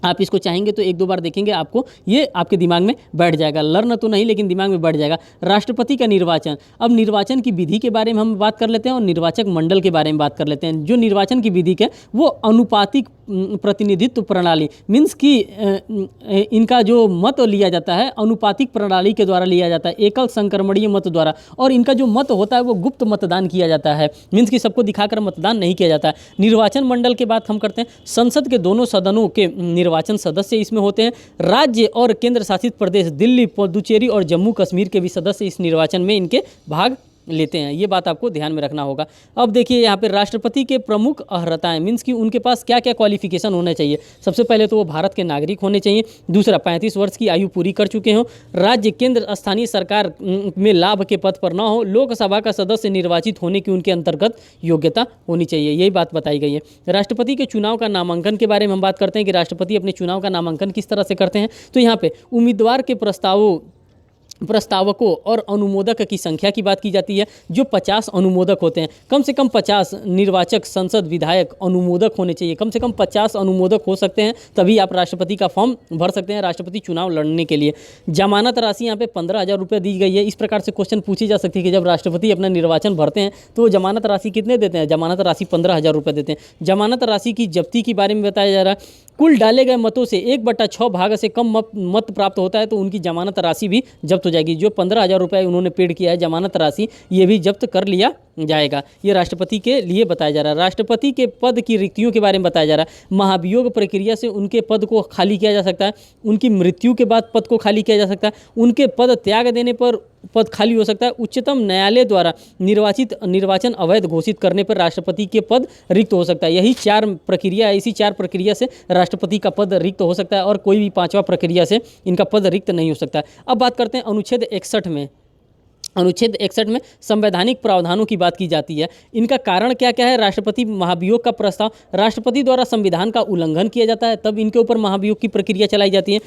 आप इसको चाहेंगे तो एक दो बार देखेंगे, आपको ये आपके दिमाग में बैठ जाएगा, लर्न तो नहीं लेकिन दिमाग में बैठ जाएगा। राष्ट्रपति का निर्वाचन, अब निर्वाचन की विधि के बारे में हम बात कर लेते हैं और निर्वाचक मंडल के बारे में बात कर लेते हैं। जो निर्वाचन की विधि है वो अनुपातिक प्रतिनिधित्व प्रणाली, मीन्स कि इनका जो मत लिया जाता है अनुपातिक प्रणाली के द्वारा लिया जाता है, एकल संक्रमणीय मत द्वारा, और इनका जो मत होता है वो गुप्त मतदान किया जाता है, मीन्स कि सबको दिखाकर मतदान नहीं किया जाता है। निर्वाचन मंडल की बात हम करते हैं, संसद के दोनों सदनों के निर्वाचन सदस्य इसमें होते हैं। राज्य और केंद्र शासित प्रदेश दिल्ली, पुदुचेरी और जम्मू कश्मीर के भी सदस्य इस निर्वाचन में इनके भाग लेते हैं, ये बात आपको ध्यान में रखना होगा। अब देखिए यहाँ पे राष्ट्रपति के प्रमुख अर्हताएं, मीन्स कि उनके पास क्या क्या क्वालिफिकेशन होना चाहिए। सबसे पहले तो वो भारत के नागरिक होने चाहिए। दूसरा, 35 वर्ष की आयु पूरी कर चुके हों, राज्य केंद्र स्थानीय सरकार में लाभ के पद पर ना हो, लोकसभा का सदस्य निर्वाचित होने की उनके अंतर्गत योग्यता होनी चाहिए, यही बात बताई गई है। राष्ट्रपति के चुनाव का नामांकन के बारे में हम बात करते हैं कि राष्ट्रपति अपने चुनाव का नामांकन किस तरह से करते हैं। तो यहाँ पे उम्मीदवार के प्रस्तावकों और अनुमोदक की संख्या की बात की जाती है। जो 50 अनुमोदक होते हैं, कम से कम 50 निर्वाचक, संसद, विधायक, अनुमोदक होने चाहिए। कम से कम 50 अनुमोदक हो सकते हैं, तभी आप राष्ट्रपति का फॉर्म भर सकते हैं राष्ट्रपति चुनाव लड़ने के लिए। जमानत राशि यहाँ पे 15,000 रुपये दी गई है। इस प्रकार से क्वेश्चन पूछी जा सकती है कि जब राष्ट्रपति अपना निर्वाचन भरते हैं तो जमानत राशि कितने देते हैं, जमानत राशि 15,000 रुपये देते हैं। जमानत राशि की जब्ती के बारे में बताया जा रहा है, कुल डाले गए मतों से 1/6 भाग से कम मत प्राप्त होता है तो उनकी जमानत राशि भी जब्त हो जाएगी। जो 15,000 रुपये उन्होंने पेड किया है जमानत राशि, ये भी जब्त कर लिया जाएगा। ये राष्ट्रपति के लिए बताया जा रहा है। राष्ट्रपति के पद की रिक्तियों के बारे में बताया जा रहा है। महाभियोग प्रक्रिया से उनके पद को खाली किया जा सकता है, उनकी मृत्यु के बाद पद को खाली किया जा सकता है, उनके पद त्याग देने पर पद खाली हो सकता है, उच्चतम न्यायालय द्वारा निर्वाचन अवैध घोषित करने पर राष्ट्रपति के पद रिक्त हो सकता है। यही 4 प्रक्रिया है, इसी 4 प्रक्रिया से राष्ट्रपति का पद रिक्त हो सकता है और कोई भी 5वां प्रक्रिया से इनका पद रिक्त नहीं हो सकता है। अब बात करते हैं अनुच्छेद 61 में। अनुच्छेद 61 में संवैधानिक प्रावधानों की बात की जाती है। इनका कारण क्या क्या है। राष्ट्रपति महाभियोग का प्रस्ताव, राष्ट्रपति द्वारा संविधान का उल्लंघन किया जाता है तब इनके ऊपर महाभियोग की प्रक्रिया चलाई जाती है।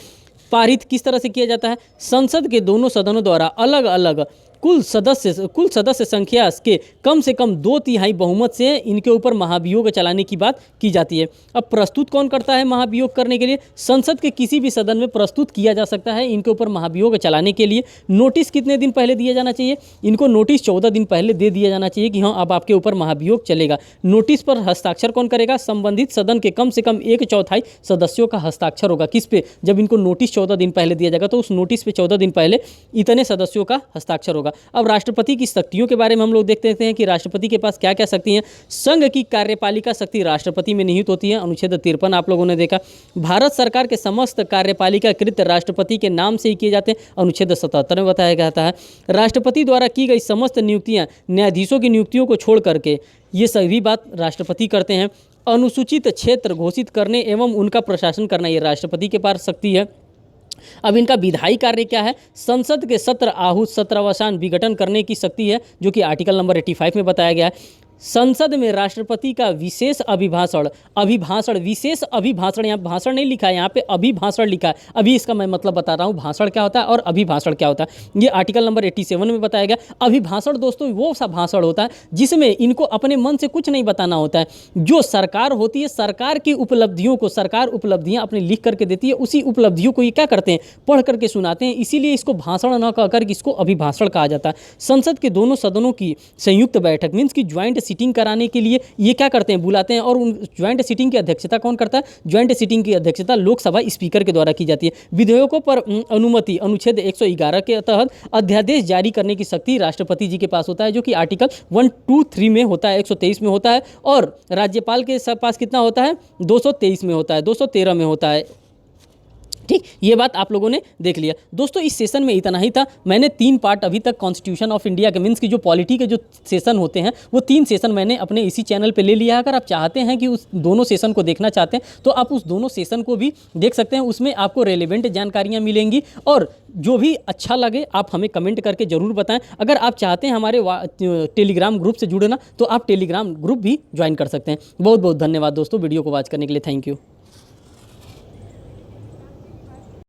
पारित किस तरह से किया जाता है, संसद के दोनों सदनों द्वारा अलग अलग कुल सदस्य संख्या के कम से कम 2/3 बहुमत से इनके ऊपर महाभियोग चलाने की बात की जाती है। अब प्रस्तुत कौन करता है महाभियोग करने के लिए, संसद के किसी भी सदन में प्रस्तुत किया जा सकता है इनके ऊपर महाभियोग चलाने के लिए। नोटिस कितने दिन पहले दिया जाना चाहिए, इनको नोटिस 14 दिन पहले दे दिया जाना चाहिए कि हाँ अब आपके ऊपर महाभियोग चलेगा। नोटिस पर हस्ताक्षर कौन करेगा, संबंधित सदन के कम से कम 1/4 सदस्यों का हस्ताक्षर होगा। किस पे, जब इनको नोटिस 14 दिन पहले दिया जाएगा तो उस नोटिस पे 14 दिन पहले इतने सदस्यों का हस्ताक्षर होगा। अब राष्ट्रपति की शक्तियों के बारे में हम लोग देखते हैं कि राष्ट्रपति के पास क्या क्या शक्ति हैं। संघ की कार्यपालिका शक्ति राष्ट्रपति में निहित होती है, अनुच्छेद 53 आप लोगों ने देखा। भारत सरकार के समस्त कार्यपालिका कृत राष्ट्रपति के नाम से ही किए जाते हैं, अनुच्छेद 77 में बताया जाता है। राष्ट्रपति द्वारा की गई समस्त नियुक्तियां न्यायाधीशों की नियुक्तियों को छोड़ करके ये सभी बात राष्ट्रपति करते हैं। अनुसूचित क्षेत्र घोषित करने एवं उनका प्रशासन करना, ये राष्ट्रपति के पास शक्ति है। अब इनका विधायी कार्य क्या है? संसद के सत्र आहूत सत्रावसान विघटन करने की शक्ति है, जो कि आर्टिकल नंबर 85 में बताया गया है। संसद में राष्ट्रपति का विशेष अभिभाषण, विशेष अभिभाषण, यहाँ भाषण नहीं लिखा है, यहाँ पे अभिभाषण लिखा है। अभी इसका मैं मतलब बता रहा हूँ, भाषण क्या होता है और अभिभाषण क्या होता है। ये आर्टिकल नंबर 87 में बताया गया। अभिभाषण दोस्तों वो सा भाषण होता है जिसमें इनको अपने मन से कुछ नहीं बताना होता है। जो सरकार होती है, सरकार की उपलब्धियों को, सरकार उपलब्धियाँ अपने लिख करके देती है, उसी उपलब्धियों को ये क्या करते हैं, पढ़ करके सुनाते हैं। इसीलिए इसको भाषण न कहकर इसको अभिभाषण कहा जाता है। संसद के दोनों सदनों की संयुक्त बैठक मीन्स की ज्वाइंट सीटिंग कराने के लिए ये क्या करते हैं, बुलाते हैं। और उन ज्वाइंट सीटिंग की अध्यक्षता कौन करता है? ज्वाइंट सीटिंग की अध्यक्षता लोकसभा स्पीकर के द्वारा की जाती है। विधेयकों पर अनुमति अनुच्छेद 111 के तहत अध्यादेश जारी करने की शक्ति राष्ट्रपति जी के पास होता है, जो कि आर्टिकल 123 में होता है, 123 में होता है। और राज्यपाल के पास कितना होता है? 223 में होता है, 213 में होता है। ठीक, ये बात आप लोगों ने देख लिया। दोस्तों इस सेशन में इतना ही था। मैंने 3 पार्ट अभी तक कॉन्स्टिट्यूशन ऑफ इंडिया के मीन्स की जो पॉलिटी के जो सेशन होते हैं वो 3 सेशन मैंने अपने इसी चैनल पे ले लिया है। अगर आप चाहते हैं कि उस दोनों सेशन को देखना चाहते हैं तो आप उस दोनों सेशन को भी देख सकते हैं। उसमें आपको रेलेवेंट जानकारियाँ मिलेंगी और जो भी अच्छा लगे आप हमें कमेंट करके ज़रूर बताएं। अगर आप चाहते हैं हमारे टेलीग्राम ग्रुप से जुड़ना तो आप टेलीग्राम ग्रुप भी ज्वाइन कर सकते हैं। बहुत बहुत धन्यवाद दोस्तों वीडियो को वॉच करने के लिए। Thank you.